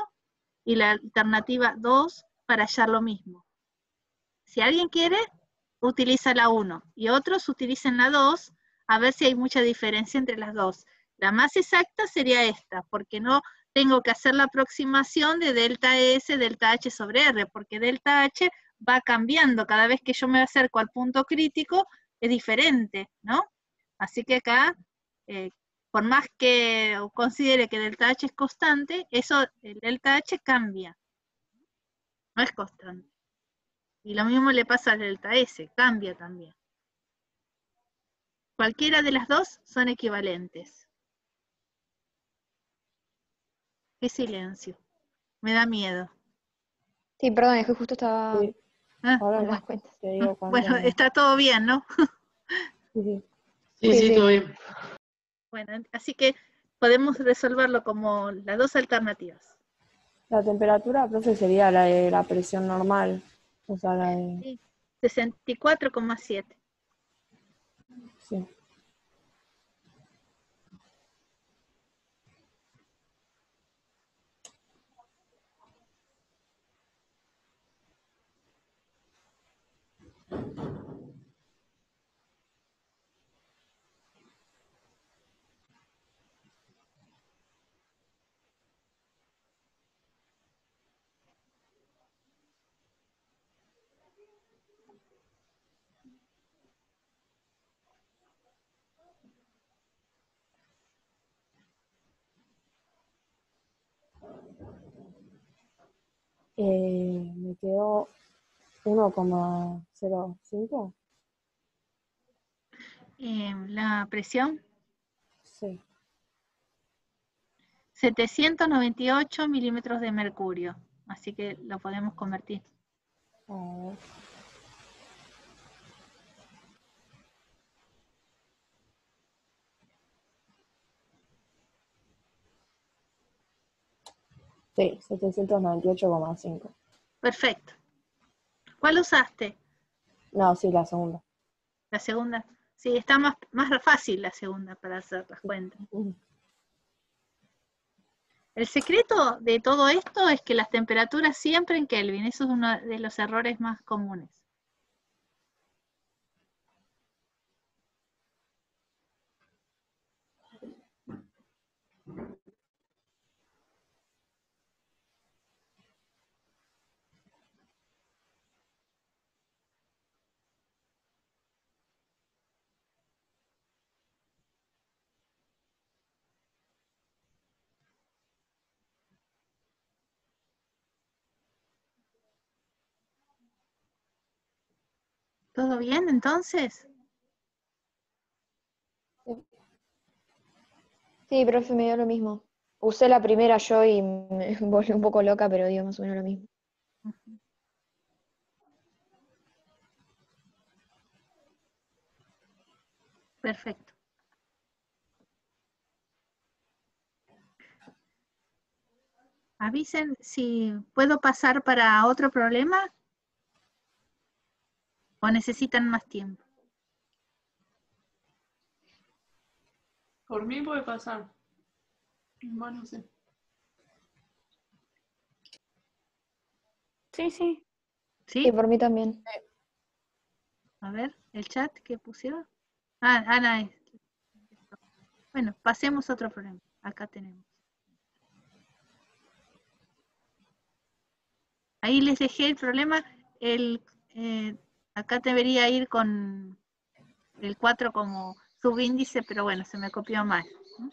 y la alternativa 2 para hallar lo mismo. Si alguien quiere, utiliza la 1, y otros utilicen la 2, a ver si hay mucha diferencia entre las dos. La más exacta sería esta, porque no tengo que hacer la aproximación de delta S, delta H sobre R, porque delta H va cambiando cada vez que yo me acerco al punto crítico, es diferente, ¿no? Así que acá, por más que considere que delta H es constante, el delta H cambia, no es constante. Y lo mismo le pasa al delta S, cambia también. Cualquiera de las dos son equivalentes. Qué silencio. Me da miedo. Sí, perdón, es que justo estaba Sí. Ah, Ahora con las cuentas. te digo cuánto. bueno, está todo bien, ¿no? Sí. Sí, todo bien. Bueno, así que podemos resolverlo como las dos alternativas. La temperatura, profe, sería la de la presión normal. O sea, la de... Sí, 64,7. Sí. Me quedó 1,05. La presión, Sí. 798 milímetros de mercurio. Así que lo podemos convertir. A ver. Sí, 798,5. Perfecto. ¿Cuál usaste? No, sí, la segunda. La segunda, sí, está más fácil la segunda para hacer las cuentas. El secreto de todo esto es que las temperaturas siempre en Kelvin, eso es uno de los errores más comunes. ¿Todo bien entonces? Sí, profe, me dio lo mismo. Usé la primera yo y me volví un poco loca, pero dio más o menos lo mismo. Perfecto. Avisen si puedo pasar para otro problema o necesitan más tiempo. Por mí puede pasar. Bueno, sí. Sí, sí. Sí, ¿Sí? por mí también. A ver, el chat que pusieron. Ah, Ana. Bueno, pasemos a otro problema. Acá tenemos. Ahí les dejé el problema. Acá debería ir con el 4 como subíndice, pero bueno, se me copió mal, ¿no?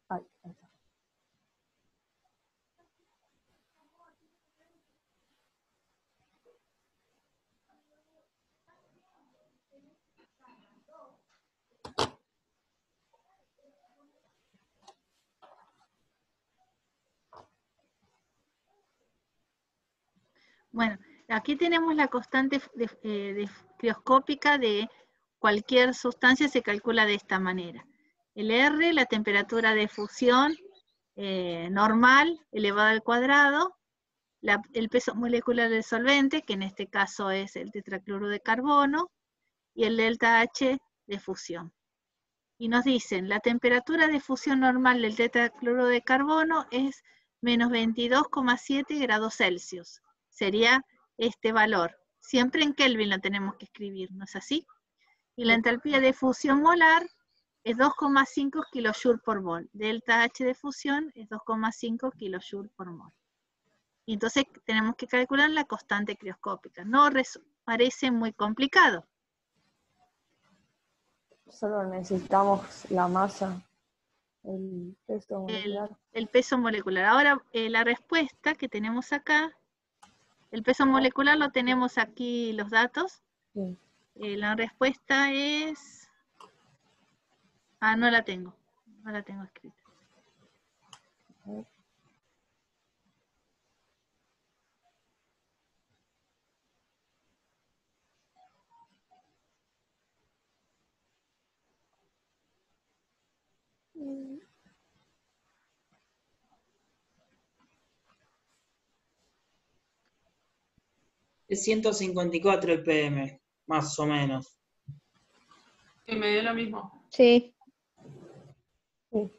Ay, ahí está. Bueno, aquí tenemos la constante crioscópica de cualquier sustancia, se calcula de esta manera. El R, la temperatura de fusión normal elevado al cuadrado, el peso molecular del solvente, que en este caso es el tetracloruro de carbono, y el delta H de fusión. Y nos dicen, la temperatura de fusión normal del tetracloruro de carbono es menos 22,7 grados Celsius. Sería este valor. Siempre en Kelvin lo tenemos que escribir, ¿no es así? Y la entalpía de fusión molar es 2,5 kJ por mol. Delta H de fusión es 2,5 kJ por mol. Y entonces tenemos que calcular la constante crioscópica. No parece muy complicado. Solo necesitamos la masa, el peso molecular. El peso molecular. Ahora, la respuesta que tenemos acá, el peso molecular lo tenemos aquí, los datos. Sí. La respuesta es... Ah, no la tengo. No la tengo escrita. Es 154 el PM, más o menos. Y me dio lo mismo. Sí. Sí.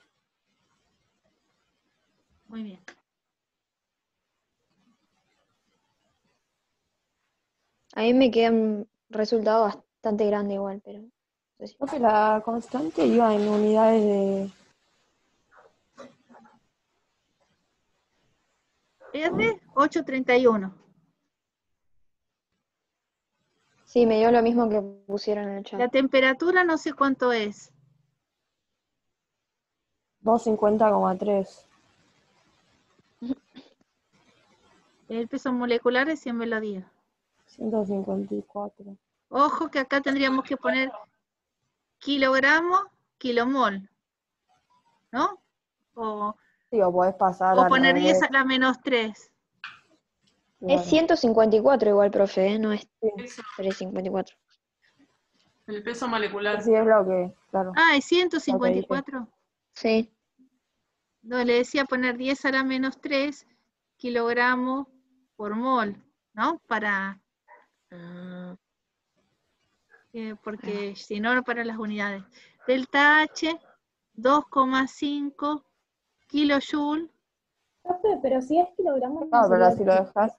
Muy bien. A mí me queda un resultado bastante grande igual, pero... no sé si- Creo que la constante iba en unidades de... R, 831. Sí, me dio lo mismo que pusieron en el chat. La temperatura no sé cuánto es. 250,3. El peso molecular es 100 lo diga. 154. Ojo que acá tendríamos que poner kilogramo, kilomol, ¿no? O Sí, o podés pasar al poner 10 revés. a la menos 3. Claro. Es 154 igual, profe, ¿eh? No es Eso, 354. el peso molecular. Sí, es lo que, claro. Ah, es Lo que dije. 154. Sí. No, le decía poner 10 a la menos 3 kilogramos por mol, ¿no? Para, porque si no, no para las unidades. Delta H, 2,5 kilojoule. Profe, pero si es kilogramos, Claro, no pero sería si lo dejas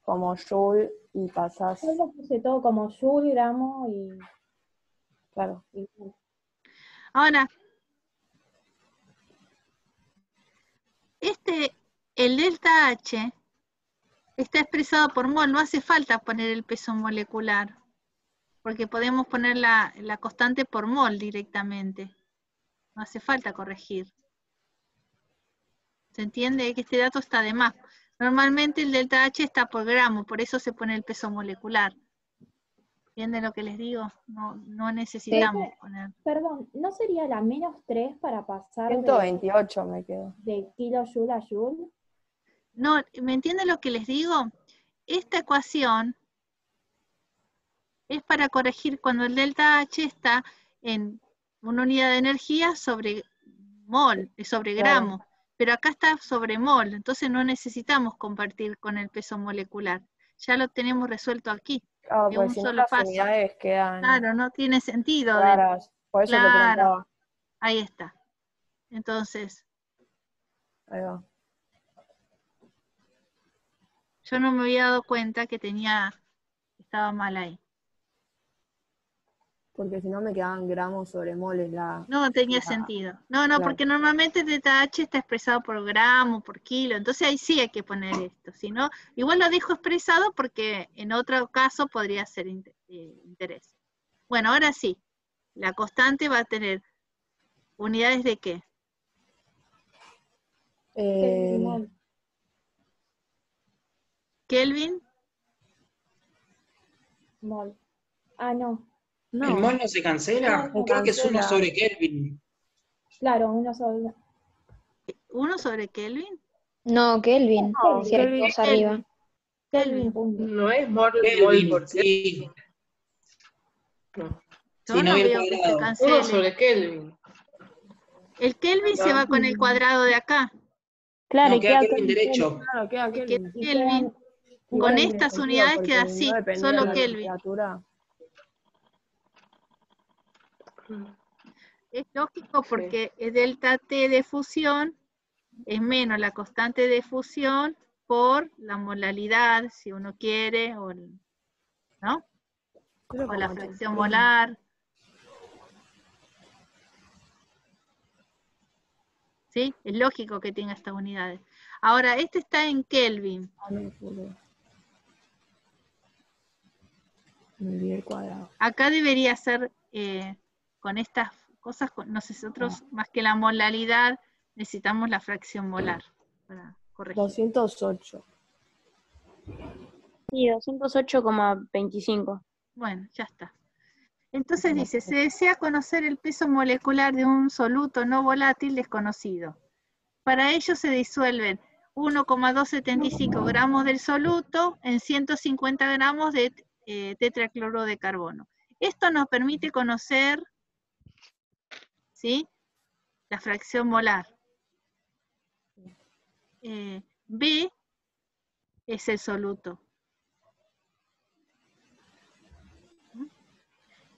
como joule y pasás, Yo lo puse todo como joule, gramo y... claro. y- Ahora, el delta H está expresado por mol, no hace falta poner el peso molecular, porque podemos poner la constante por mol directamente. No hace falta corregir. ¿Se entiende? Que este dato está de más. Normalmente el delta H está por gramo, por eso se pone el peso molecular. ¿Entienden lo que les digo? No necesitamos poner. Perdón, ¿no sería la menos 3 para pasar 128 me quedo. de kilojoule a joule? No, ¿me entienden lo que les digo? Esta ecuación es para corregir cuando el delta H está en una unidad de energía sobre mol, sobre gramo, pero acá está sobre mol, entonces no necesitamos compartir con el peso molecular. Ya lo tenemos resuelto aquí, Claro, de porque un si no solo las paso. unidades quedan Claro, no tiene sentido. raras. Por eso te Claro, preguntaba. ahí está. Entonces, Ahí va. yo no me había dado cuenta que estaba mal ahí. Porque si no me quedaban gramos sobre moles No tenía sentido. No, claro. porque normalmente el delta H está expresado por gramo, por kilo, entonces ahí sí hay que poner esto. Si no, igual lo dejo expresado porque en otro caso podría ser interés. Bueno, ahora sí, la constante va a tener unidades de qué? Mol. Kelvin. Mol. Ah, no. ¿El mol no se cancela? No, Creo que es 1 cancela. sobre Kelvin. Claro, uno solo. ¿1 sobre Kelvin? No, Kelvin. No, Si hay Kelvin. dos arriba. Kelvin, punto. No es mol Kelvin, por sí. No. Yo Sí, no no vi el veo que se cuadrado. 1 cancele. sobre Kelvin. El Kelvin se va con el cuadrado de acá. Claro, No, y queda queda Kelvin derecho. Claro, queda Que Kelvin. y Kelvin, quedan con Igual tiene estas sentido unidades porque queda no así, dependía solo de la Kelvin. temperatura. Es lógico porque el delta T de fusión es menos la constante de fusión por la molaridad, si uno quiere, ¿no? O la fracción molar. ¿Sí? Es lógico que tenga estas unidades. Ahora, este está en Kelvin. Me olvidé el cuadrado. Acá debería ser con estas cosas, nosotros más que la molaridad, necesitamos la fracción molar para corregir. 208. Sí, 208,25. Bueno, ya está. Entonces dice, se desea conocer el peso molecular de un soluto no volátil desconocido. Para ello se disuelven 1,275 gramos del soluto en 150 gramos de tetracloro de carbono. Esto nos permite conocer, ¿sí?, la fracción molar. B es el soluto.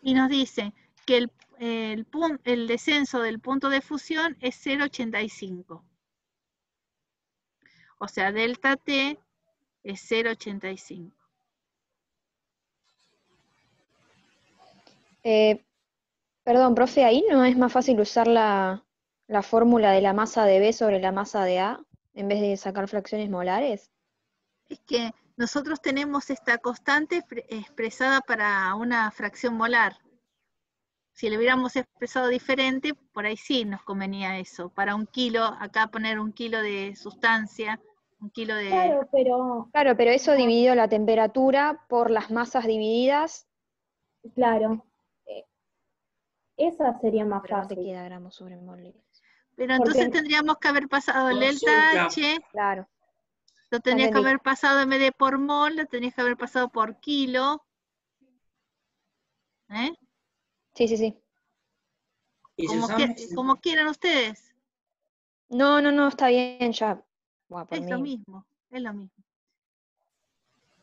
Y nos dice que el descenso del punto de fusión es 0,85. O sea, delta T es 0,85. Perdón, profe, ¿ahí no es más fácil usar la fórmula de la masa de B sobre la masa de A en vez de sacar fracciones molares? Es que nosotros tenemos esta constante expresada para una fracción molar. Si lo hubiéramos expresado diferente, por ahí sí nos convenía eso. Para 1 kilo, acá poner 1 kilo de sustancia, 1 kilo de... Claro, pero, Claro, pero eso dividido la temperatura por las masas divididas, claro, esa sería más pero no te fácil. queda gramos sobre mol. Pero entonces Porque- tendríamos que haber pasado el delta Consulta. H, Claro, lo tendrías que entendí. haber pasado en vez de por mol, lo tendrías que haber pasado por kilo. ¿Eh? Sí, sí, sí. ¿Y si Como, usamos? como quieran ustedes. No, está bien, ya. Buah, por Es lo mí. mismo, es lo mismo.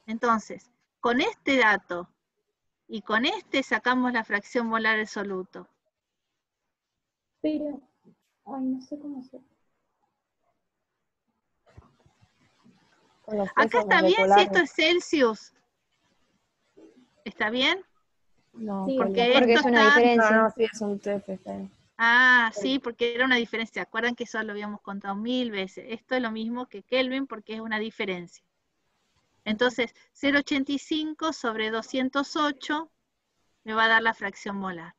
Entonces, con este dato y con este sacamos la fracción molar del soluto. Pero, ay, no sé cómo se... Con los Acá pesos está bien si esto moleculares. es Celsius. ¿Está bien? No, Sí, Porque Porque esto es una está... diferencia. No, sí, es un TF, está bien. Ah, sí, porque era una diferencia. ¿Acuerdan que eso lo habíamos contado 1000 veces? Esto es lo mismo que Kelvin porque es una diferencia. Entonces, 0,85 sobre 208 me va a dar la fracción molar.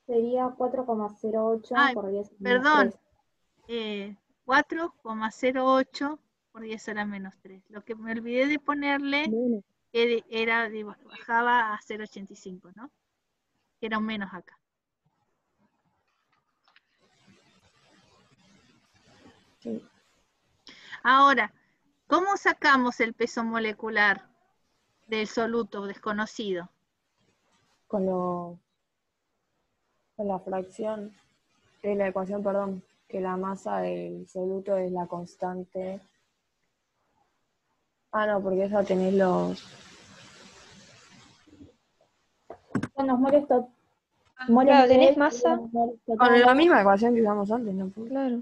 sería 4,08 Ay, por 10 menos perdón, 3. 4,08 por 10 a la menos 3. Lo que me olvidé de ponerle era, bajaba a 0,85, ¿no? Que era un menos acá. Sí. Ahora, ¿cómo sacamos el peso molecular del soluto desconocido? Con la fracción, la ecuación, perdón, que la masa del soluto es la constante. Ah, no, porque esa tenés los... Son los moles, Claro, tenés entero, masa. los moles Con totales. la misma ecuación que usamos antes, ¿no? Claro.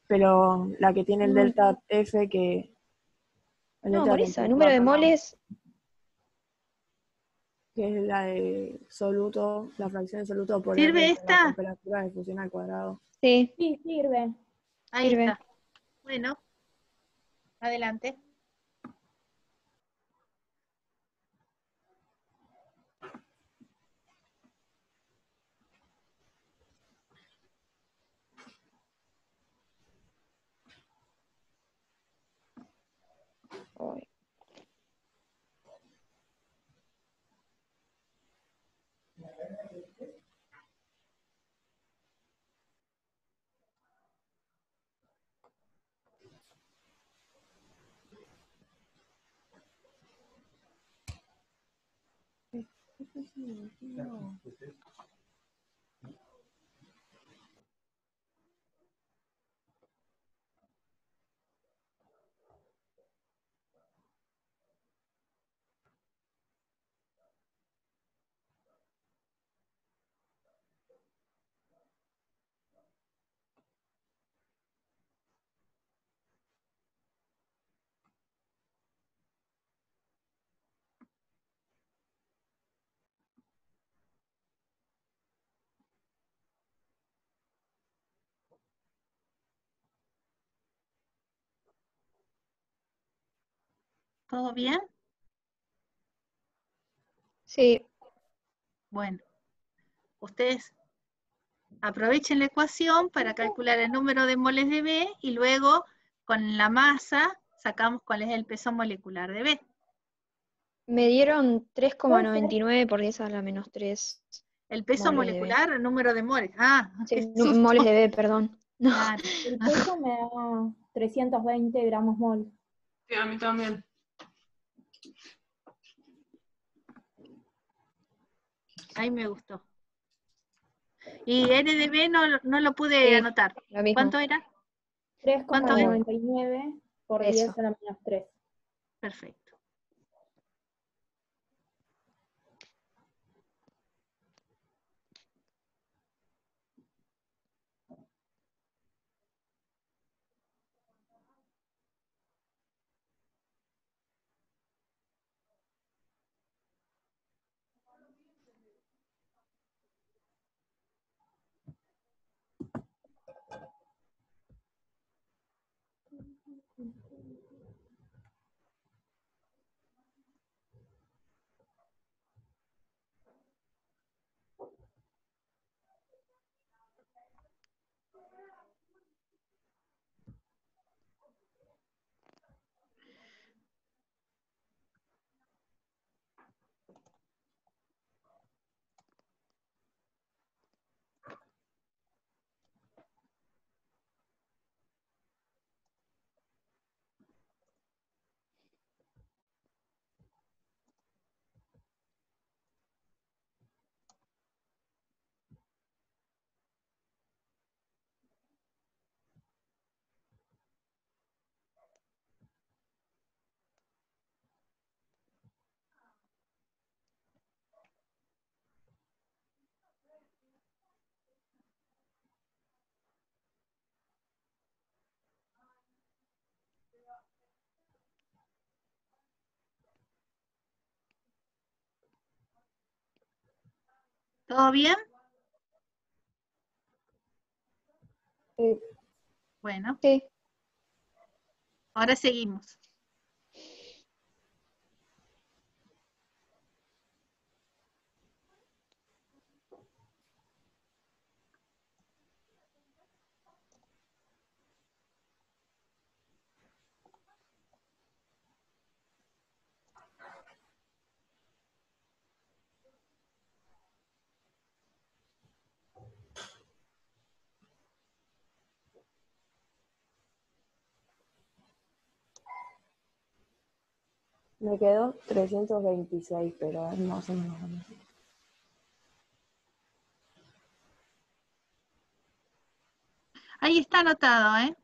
Pero la que tiene el No. delta F, que... El No, delta por de eso, el temperatura, número de perdón, moles, que es la de soluto, la fracción de soluto por R, ¿Sirve que es la esta? temperatura de fusión al cuadrado. sí, Sí, sirve. Ahí sirve. está. Bueno, adelante. Ay, ¿Todo bien? sí, Bueno, ustedes aprovechen la ecuación para calcular el número de moles de B y luego con la masa sacamos cuál es el peso molecular de B. me dieron 3,99 por 10 a la menos 3 El peso moles de B. molecular, el número de moles. Ah, Sí, qué susto. moles de B, perdón. No, Claro. El peso me da 320 gramos mol. Sí, a mí también. Ahí me gustó. Y N de B no lo pude sí, anotar. lo mismo. ¿Cuánto era? ¿Cuánto es? 3,99 por Eso. 10 a la menos 3. Perfecto. ¿Todo bien? Sí. Bueno, Sí. ahora seguimos. Me quedó 326, pero es más o menos lo mismo. Ahí está anotado, ¿eh?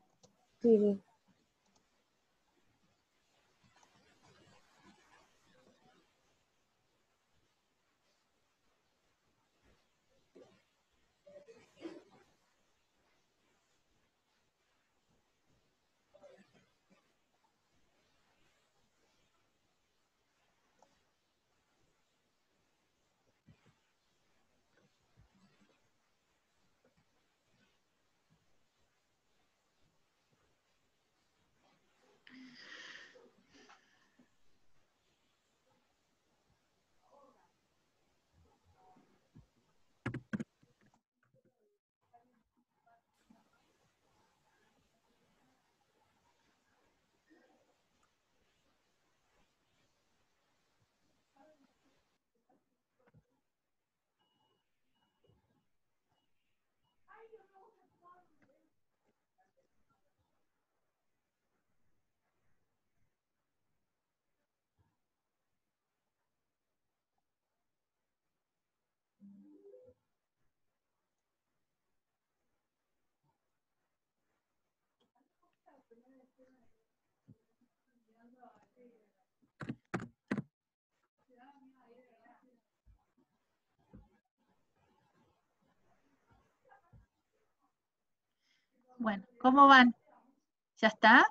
Sí, sí. Bueno, ¿cómo van? ¿Ya está?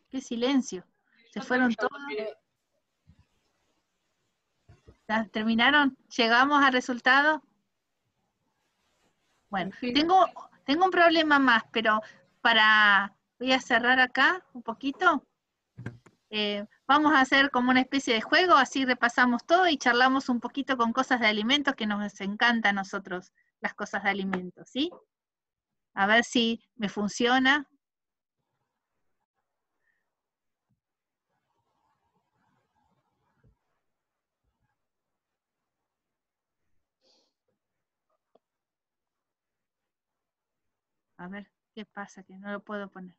Qué silencio. Se fueron todos. ¿Ya terminaron? ¿Llegamos al resultado? Bueno, tengo un problema más, pero voy a cerrar acá un poquito. Vamos a hacer como una especie de juego, así repasamos todo y charlamos un poquito con cosas de alimentos que nos encanta a nosotros, las cosas de alimentos, ¿sí? A ver si me funciona. A ver, ¿qué pasa? Que no lo puedo poner.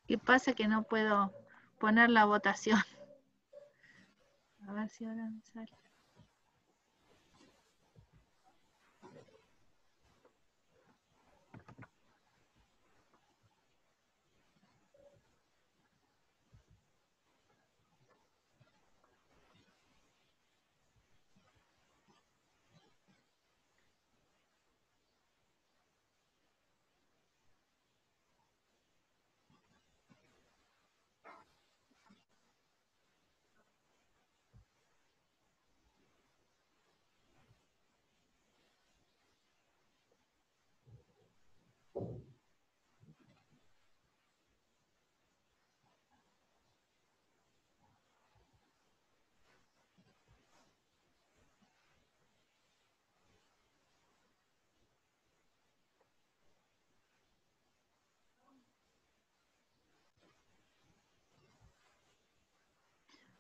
¿Qué pasa? Que no puedo poner la votación. A ver si ahora me sale.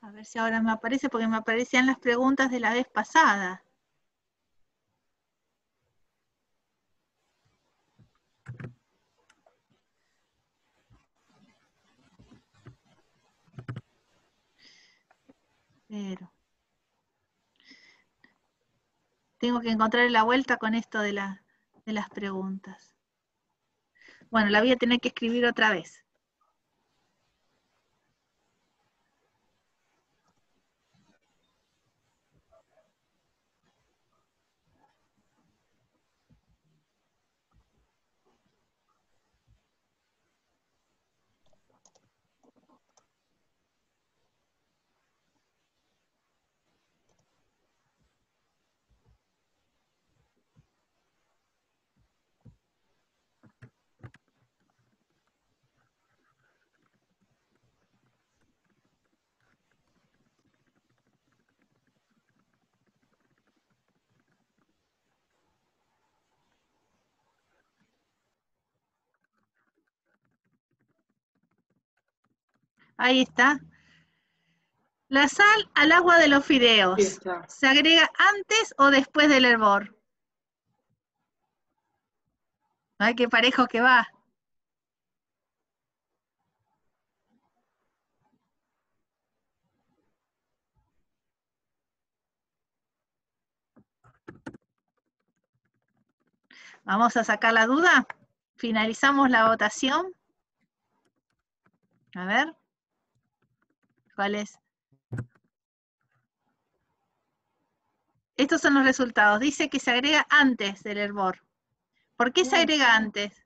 A ver si ahora me aparece, porque me aparecían las preguntas de la vez pasada. Pero tengo que encontrar la vuelta con esto de las preguntas. Bueno, la voy a tener que escribir otra vez. Ahí está. La sal al agua de los Ahí fideos, está. ¿se agrega antes o después del hervor? Ay, qué parejo que va. Vamos a sacar la duda. Finalizamos la votación. A ver. ¿Cuál es? Estos son los resultados. Dice que se agrega antes del hervor. ¿Por qué se agrega antes?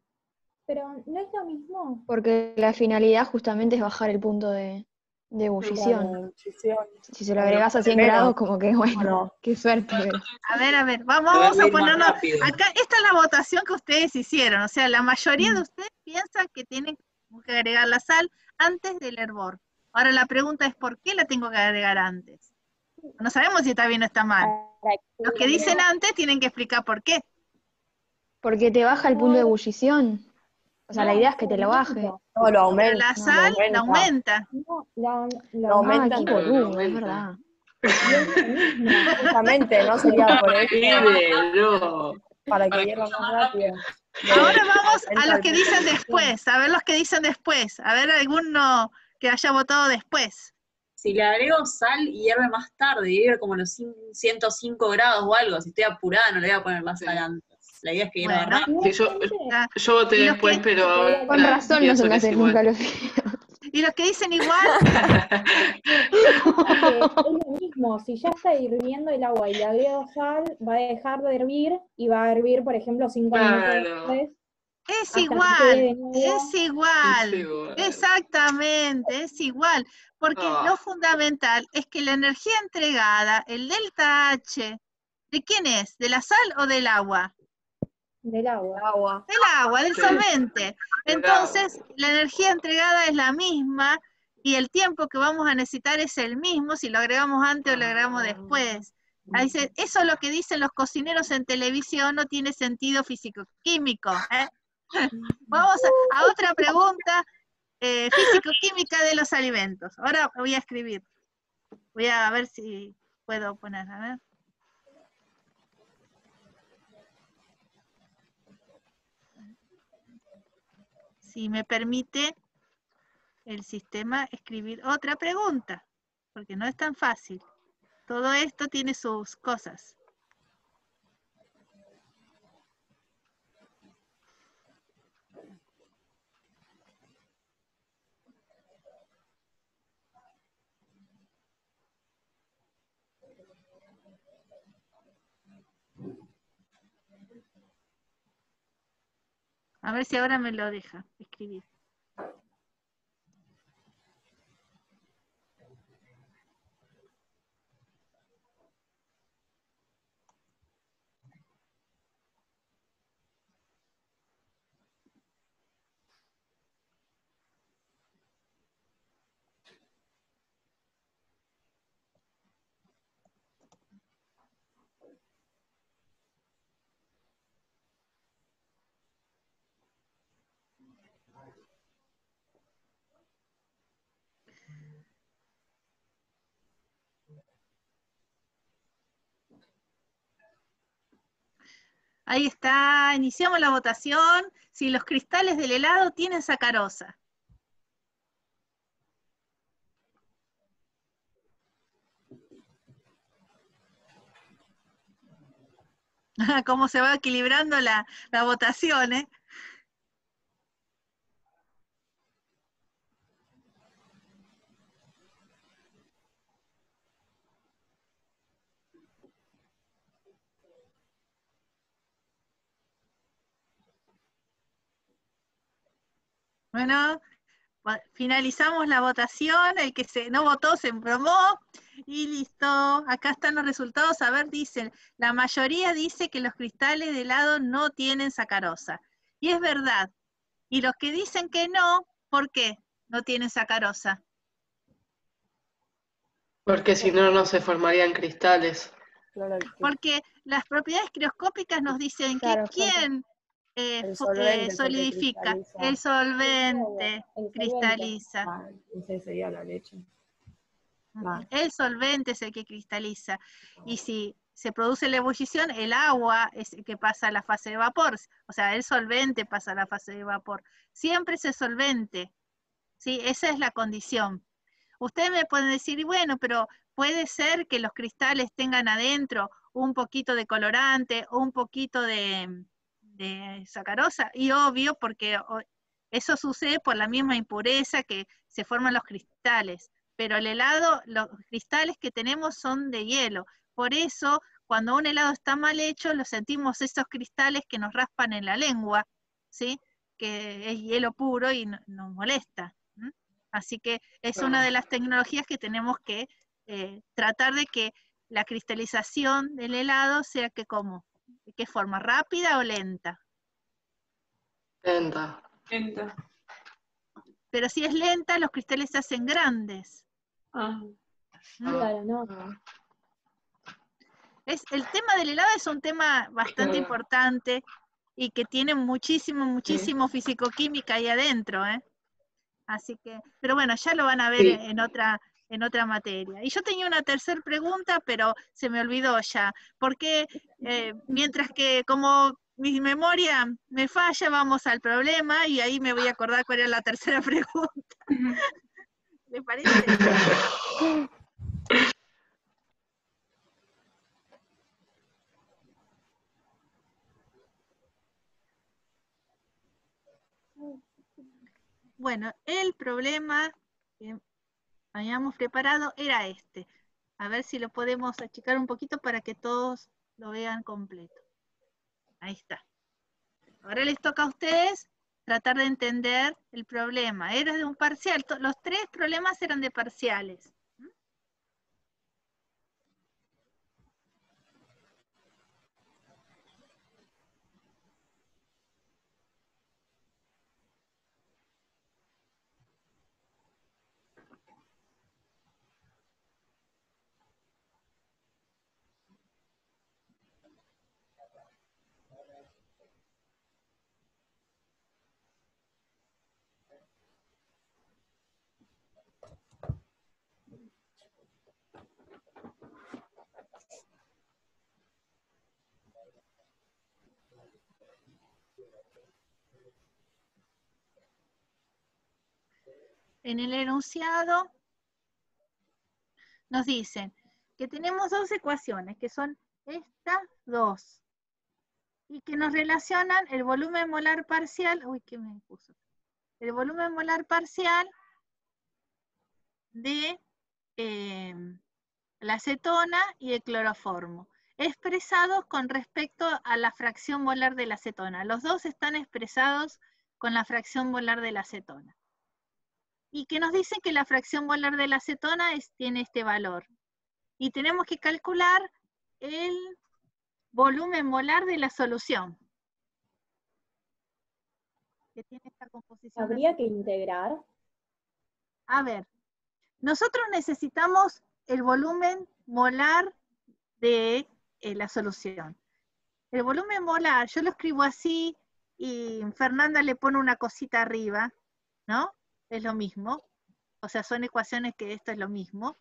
Pero no es lo mismo. Porque la finalidad justamente es bajar el punto de ebullición. Claro, muchísimo. Si se lo agregás a 100 Menos. grados, como que bueno, Bueno. qué suerte. Pero... A ver, A ver, vamos voy a a ir más ponernos. rápido. Acá, esta es la votación que ustedes hicieron. O sea, la mayoría de ustedes piensan que tienen que agregar la sal antes del hervor. Ahora la pregunta es, ¿por qué la tengo que agregar antes? No sabemos si está bien o está mal. Los que dicen antes tienen que explicar por qué. Porque te baja el punto de ebullición. O sea, la No, idea es es que te el lo baje. mismo. No, lo Pero aumenta. la No. sal la aumenta. No, Lo aumenta. Ah, qué Claro, lo boludo, es aumenta. verdad. y es lo mismo. Justamente, no sería por eso, No. para que hierva más rápido. Ahora vamos a Aumenta los el que punto dicen de ebullición. después. A ver los que dicen después. A ver alguno que haya votado después. Si le agrego sal, hierve más tarde, hierve como los 105 grados o algo. Si estoy apurada, no le voy a poner la sal antes. La idea es que hierva Bueno. rápido. Sí, yo voté Y los después, que- pero Con ahora razón no se pienso me que es hacen nunca igual. los fideos. Y los que dicen igual, Porque es lo mismo, si ya está hirviendo el agua y le agrego sal, va a dejar de hervir y va a hervir, por ejemplo, 5 minutos Claro. después, es hasta que igual, quede de es nuevo. Es igual. igual. Exactamente, es igual. Porque Ah. lo fundamental es que la energía entregada, el delta H, ¿de quién es? ¿De la sal o del agua? Del agua. Agua. Del agua, del Sí. solvente. Del Entonces, la energía entregada es la misma y el tiempo que vamos a necesitar es el mismo si lo agregamos antes o lo agregamos después. Ahí eso es lo que dicen los cocineros en televisión, no tiene sentido físico-químico. Vamos a otra pregunta físico-química de los alimentos. Ahora voy a escribir. Voy a ver si puedo poner, a ver. Si me permite el sistema escribir otra pregunta, porque no es tan fácil. Todo esto tiene sus cosas. A ver si ahora me lo deja escribir. Ahí está, iniciamos la votación. Si los cristales del helado tienen sacarosa. Cómo se va equilibrando la votación, ¿eh? Bueno, finalizamos la votación, el que no votó se embromó, y listo. Acá están los resultados. A ver, dicen, la mayoría dice que los cristales de helado no tienen sacarosa. Y es verdad. Y los que dicen que no, ¿por qué no tienen sacarosa? Porque si no, no se formarían cristales. Porque las propiedades crioscópicas nos dicen Claro, que ¿quién El solvente es el que solidifica? cristaliza. El solvente El solvente. cristaliza. Ah, ese sería la leche. Ah. El solvente es el que cristaliza. Y si se produce la ebullición, el agua es el que pasa a la fase de vapor. O sea, el solvente pasa a la fase de vapor. Siempre es el solvente. ¿Sí? Esa es la condición. Ustedes me pueden decir, bueno, pero puede ser que los cristales tengan adentro un poquito de colorante o un poquito de sacarosa. Y obvio, porque eso sucede por la misma impureza que se forman los cristales. Pero el helado, los cristales que tenemos son de hielo. Por eso, cuando un helado está mal hecho, lo sentimos esos cristales que nos raspan en la lengua, ¿sí? Que es hielo puro y nos molesta. Así que es una de las tecnologías que tenemos que tratar de que la cristalización del helado sea que ¿cómo? ¿De qué forma? ¿Rápida o lenta? Lenta. Lenta. Pero si es lenta, los cristales se hacen grandes. Ah. Claro, no. El tema del helado es un tema bastante importante y que tiene muchísimo fisicoquímica ahí adentro, ¿eh? Así que, pero bueno, ya lo van a ver Sí. en otra materia. Y yo tenía una tercera pregunta, pero se me olvidó ya, porque mientras que como mi memoria me falla, vamos al problema y ahí me voy a acordar cuál era la tercera pregunta. ¿Le parece? Bueno, el problema que habíamos preparado era este. A ver si lo podemos achicar un poquito para que todos lo vean completo. Ahí está. Ahora les toca a ustedes tratar de entender el problema. Era de un parcial. Los tres problemas eran de parciales. En el enunciado nos dicen que tenemos dos ecuaciones, que son estas dos, y que nos relacionan el volumen molar parcial, uy, ¿qué me puso? El volumen molar parcial de la acetona y el cloroformo, expresados con respecto a la fracción molar de la acetona. Los dos están expresados con la fracción molar de la acetona. Y que nos dicen que la fracción molar de la acetona tiene este valor. Y tenemos que calcular el volumen molar de la solución. Que tiene esta composición. ¿Habría que integrar? A ver, nosotros necesitamos el volumen molar de la solución. El volumen molar, yo lo escribo así y Fernanda le pone una cosita arriba, ¿no? Es lo mismo. O sea, son ecuaciones que esto es lo mismo.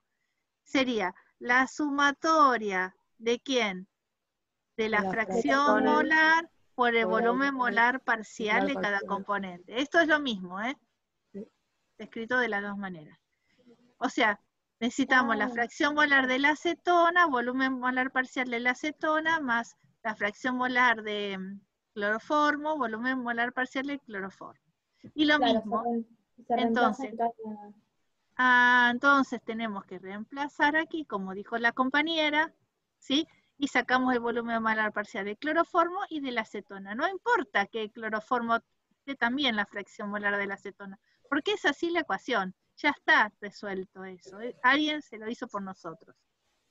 Sería la sumatoria de ¿quién? de la la fracción fracción molar por el sobre el volumen molar parcial molar de cada parcial. componente. Esto es lo mismo, ¿eh? Sí. Escrito de las dos maneras. O sea, necesitamos la Ah. fracción molar de la acetona, volumen molar parcial de la acetona, más la fracción molar de cloroformo, volumen molar parcial del cloroformo. Y lo Claro, mismo, se reemplaza entonces, en cada... entonces tenemos que reemplazar aquí, como dijo la compañera, ¿sí? Y sacamos el volumen molar parcial del cloroformo y de la acetona. No importa que el cloroformo esté también la fracción molar de la acetona, porque es así la ecuación. Ya está resuelto eso. Alguien se lo hizo por nosotros.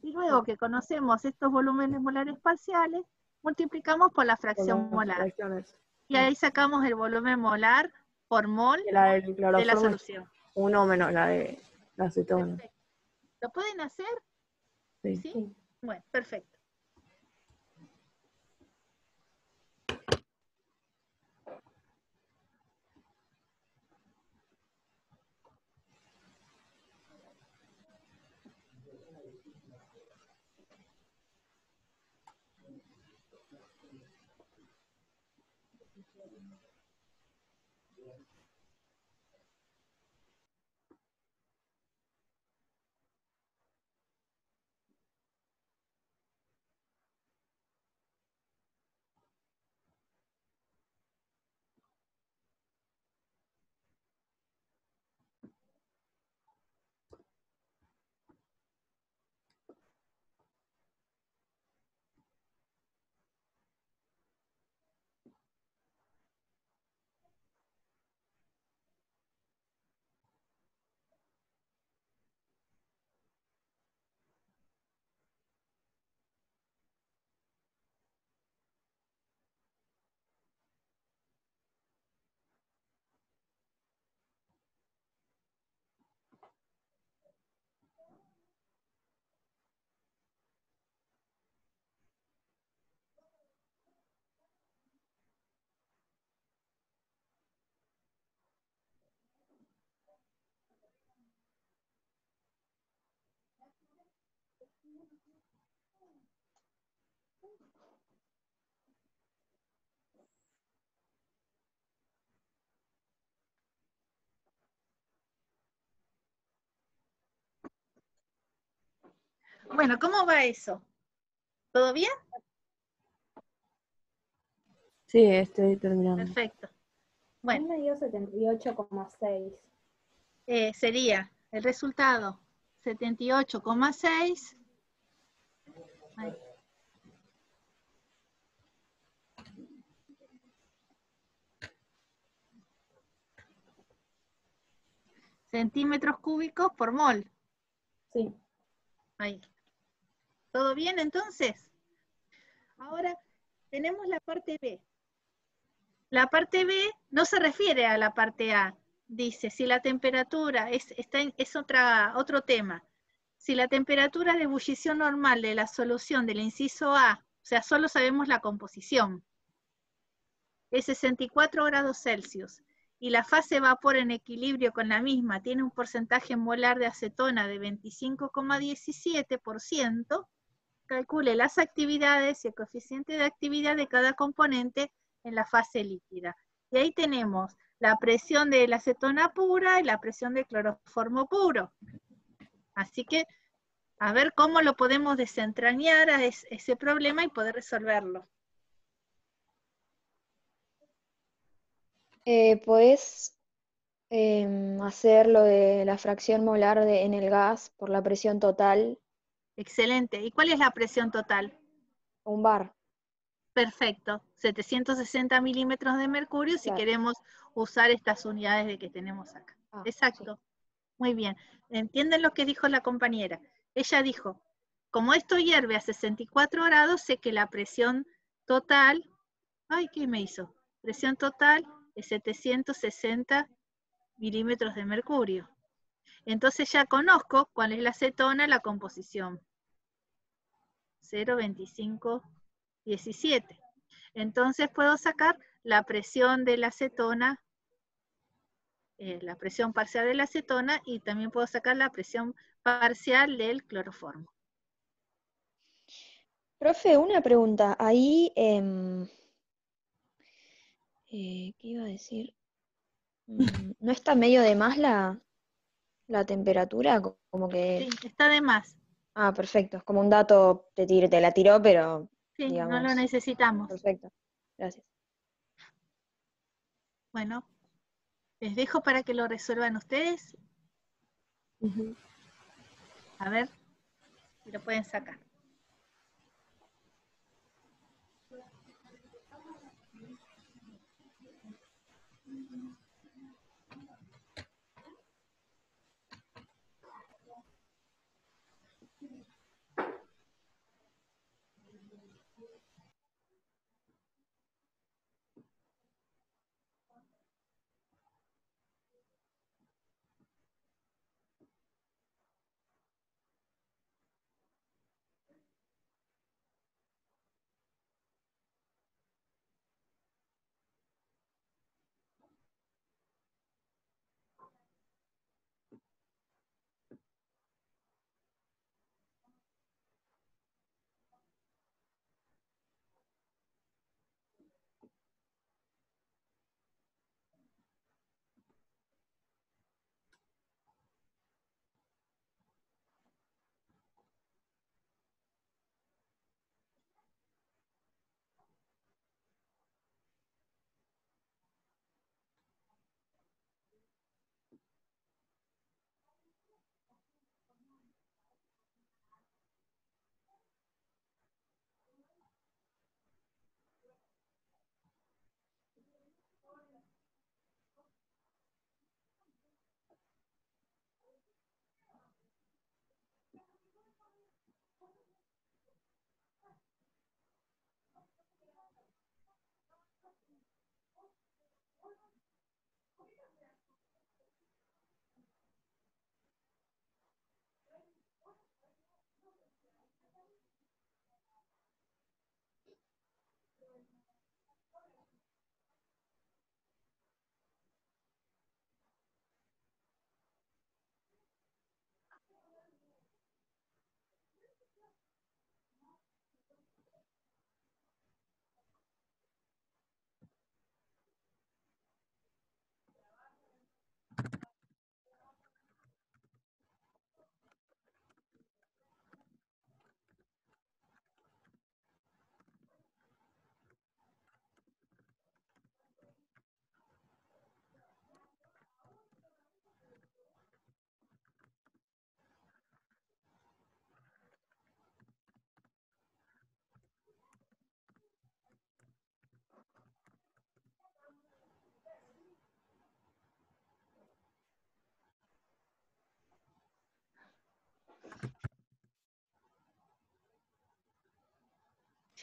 Y luego que conocemos estos volúmenes molares parciales, multiplicamos por la Por fracción las molar. fracciones. Y ahí sacamos el volumen molar por mol Y la del de la cloroformo es solución. 1 menos la de la acetona. Perfecto. ¿Lo pueden hacer? Sí. ¿Sí? Sí. Bueno, perfecto. Bueno, ¿cómo va eso? ¿Todo bien? Sí, estoy terminando. Perfecto. A mí Bueno, me dio 78,6. sería el resultado 78,6. Ahí. Centímetros cúbicos por mol. Sí. Ahí. ¿Todo bien entonces? Ahora tenemos la parte B. La parte B no se refiere a la parte A. Dice, si la temperatura es otro tema. Si la temperatura de ebullición normal de la solución del inciso A, o sea, solo sabemos la composición, es 64 grados Celsius, y la fase vapor en equilibrio con la misma tiene un porcentaje molar de acetona de 25,17%, calcule las actividades y el coeficiente de actividad de cada componente en la fase líquida. Y ahí tenemos la presión de la acetona pura y la presión del cloroformo puro. Así que, a ver cómo lo podemos desentrañar a ese problema y poder resolverlo. ¿Podés hacer lo de la fracción molar en el gas por la presión total? Excelente. ¿Y cuál es la presión total? Un bar. Perfecto. 760 milímetros de mercurio si Claro. queremos usar estas unidades de que tenemos acá. Ah, Exacto. sí. Muy bien. ¿Entienden lo que dijo la compañera? Ella dijo, como esto hierve a 64 grados, sé que la presión total, ay, ¿qué me hizo? Presión total es 760 milímetros de mercurio. Entonces ya conozco cuál es la acetona, la composición. 0,2517. Entonces puedo sacar la presión de la acetona, la presión parcial de la acetona, y también puedo sacar la presión parcial del cloroformo. Profe, una pregunta. Ahí, ¿qué iba a decir? ¿No está medio de más la temperatura? Como que... Sí, está de más. Ah, perfecto. Es como un dato, te la tiró, pero Sí, no lo digamos, necesitamos. perfecto. Gracias. Bueno, les dejo para que lo resuelvan ustedes. Ujú. A ver si lo pueden sacar.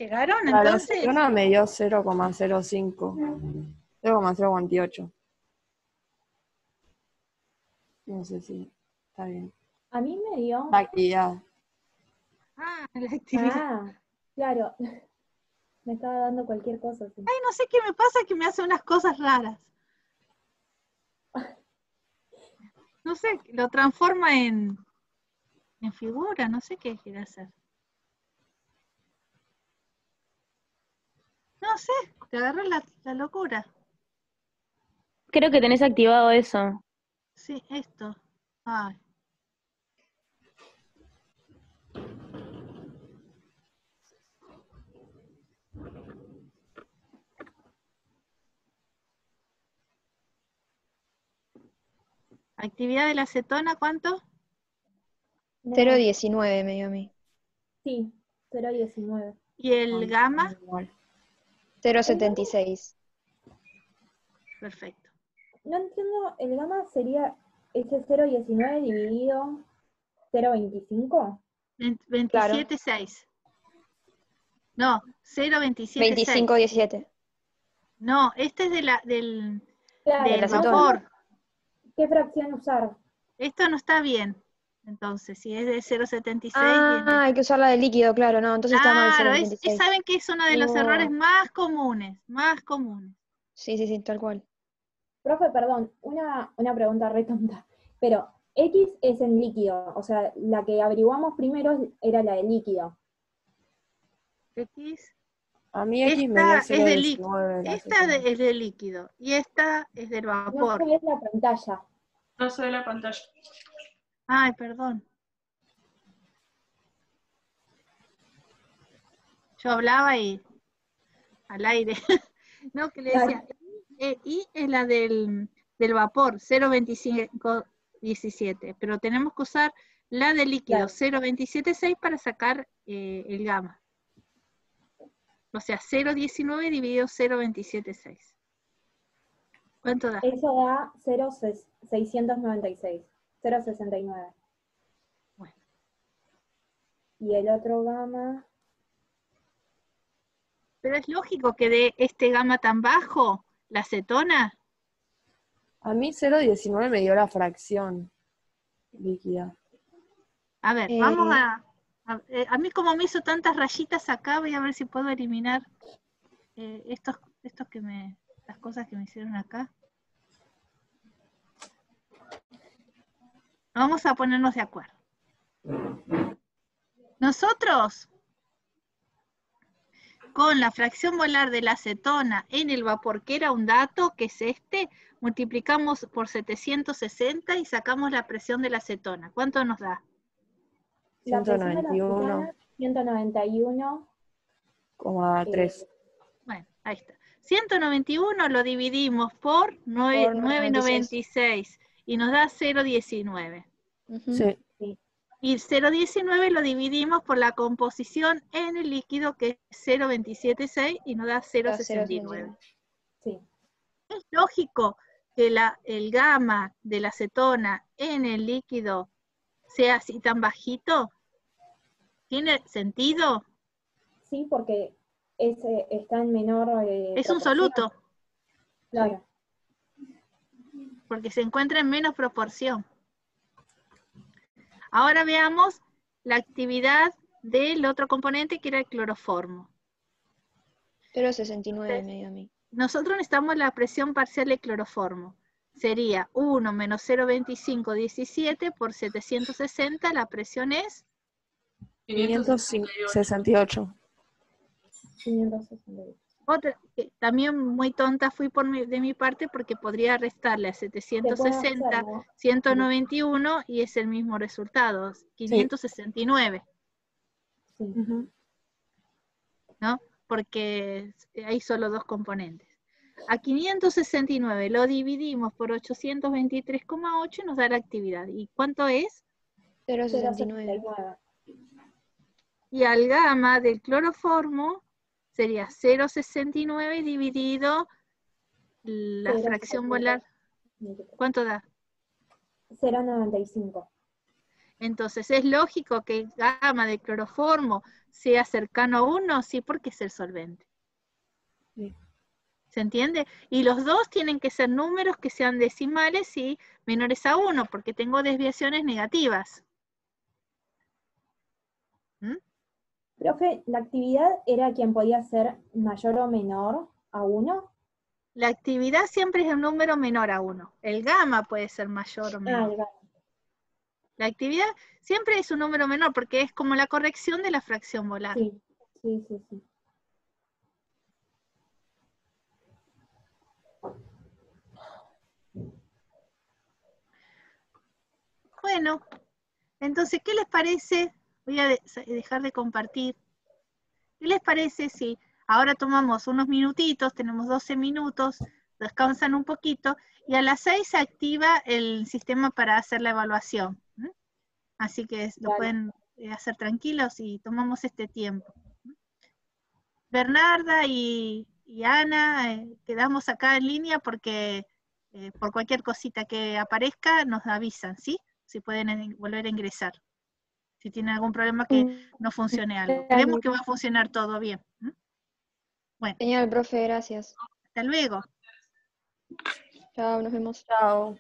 ¿Llegaron La entonces? acetona me dio 0,05, 0,048. No sé si está bien. A mí me dio... La actividad. Ah, la actividad. Ah, claro. Me estaba dando cualquier cosa así. Ay, no sé qué me pasa, que me hace unas cosas raras. No sé, lo transforma en figura, no sé qué quiere hacer. No sé, te agarró la locura. Creo que tenés activado eso. Sí, esto. Ay. Actividad de la acetona, ¿cuánto? 0,19 me dio a mí. Sí, 0,19. ¿Y el gamma? 0,76. Perfecto. No entiendo, el gamma sería ese 0,19 dividido 0,25. 27,6. No, 0,27,6. 25,17. No, este es del Claro, la acetona. vapor. ¿Qué fracción usar? Esto no está bien. Entonces, si es de 0,76, Ah, hay que usar la de líquido, claro, no, entonces está mal claro, 0,76. saben que es uno de los No. errores más comunes, Sí, sí, sí, tal cual. Profe, perdón, una pregunta re tonta. Pero X es en líquido, o sea, la que averiguamos primero era la de líquido. X. A mí X me dio Esta es de líquido. 0,19. la Esta acetona. es de líquido. Y esta es del No vapor. se ve la pantalla. No se ve la pantalla. Ay, perdón. Yo hablaba y al aire. No, que le decía, Y es la del vapor, 0,2517, pero tenemos que usar la de líquido, Claro. 0,276 para sacar el gamma. O sea, 0,19 dividido 0,276. ¿Cuánto da? Eso da 0,696. 0,69. Bueno. Y el otro gamma, Pero es lógico que dé este gamma tan bajo, la acetona. A mí 0,19 me dio la fracción líquida. A ver, vamos a mí como me hizo tantas rayitas acá, voy a ver si puedo eliminar estos que las cosas que me hicieron acá. Vamos a ponernos de acuerdo. Nosotros, con la fracción molar de la acetona en el vapor, que era un dato, que es este, multiplicamos por 760 y sacamos la presión de la acetona. ¿Cuánto nos da? la presión de la 191,3. acetona, 191. Bueno, ahí está. 191 lo dividimos por 9,96 y nos da 0,19. Sí. Y 0,19 lo dividimos por la composición en el líquido, que es 0,276 y nos da 0,69. Sí. Es lógico que el gamma de la acetona en el líquido sea así tan bajito. ¿Tiene sentido? Sí, porque está en menor. Es un proporción. soluto, Claro. porque se encuentra en menos proporción. Ahora veamos la actividad del otro componente, que era el cloroformo. 0,69 me dio a mí. Nosotros necesitamos la presión parcial de cloroformo. Sería 1 menos 0,2517 por 760, la presión es 568. 568. otra. También muy tonta fui de mi parte, porque podría restarle a 760, 191 y es el mismo resultado, 569, Sí. ¿no? Porque hay solo dos componentes. A 569 lo dividimos por 823,8 y nos da la actividad. ¿Y cuánto es? 0,69. 0,69. Y al gamma del cloroformo sería 0,69 dividido la fracción molar. ¿Cuánto da? 0,95. Entonces, ¿es lógico que el gamma del cloroformo sea cercano a 1? Sí, porque es el solvente. Sí. ¿Se entiende? Y los dos tienen que ser números que sean decimales y menores a 1, porque tengo desviaciones negativas. ¿Mm? Profe, ¿la actividad era quien podía ser mayor o menor a 1? La actividad siempre es un número menor a 1. El gamma puede ser mayor o menor. el gamma. La actividad siempre es un número menor, porque es como la corrección de la fracción molar. Sí. Bueno, entonces, ¿qué les parece? Voy a dejar de compartir. ¿Qué les parece si ahora tomamos unos minutitos, tenemos 12 minutos, descansan un poquito, y a las 6 se activa el sistema para hacer la evaluación? Así que lo pueden hacer tranquilos y tomamos este tiempo. Bernarda y Ana, quedamos acá en línea porque por cualquier cosita que aparezca nos avisan, ¿sí? Si pueden volver a ingresar. Si tienen algún problema que no funcione algo. Creemos que va a funcionar todo bien. Bueno. Genial, profe, gracias. Hasta luego. Chao, nos vemos. Chao.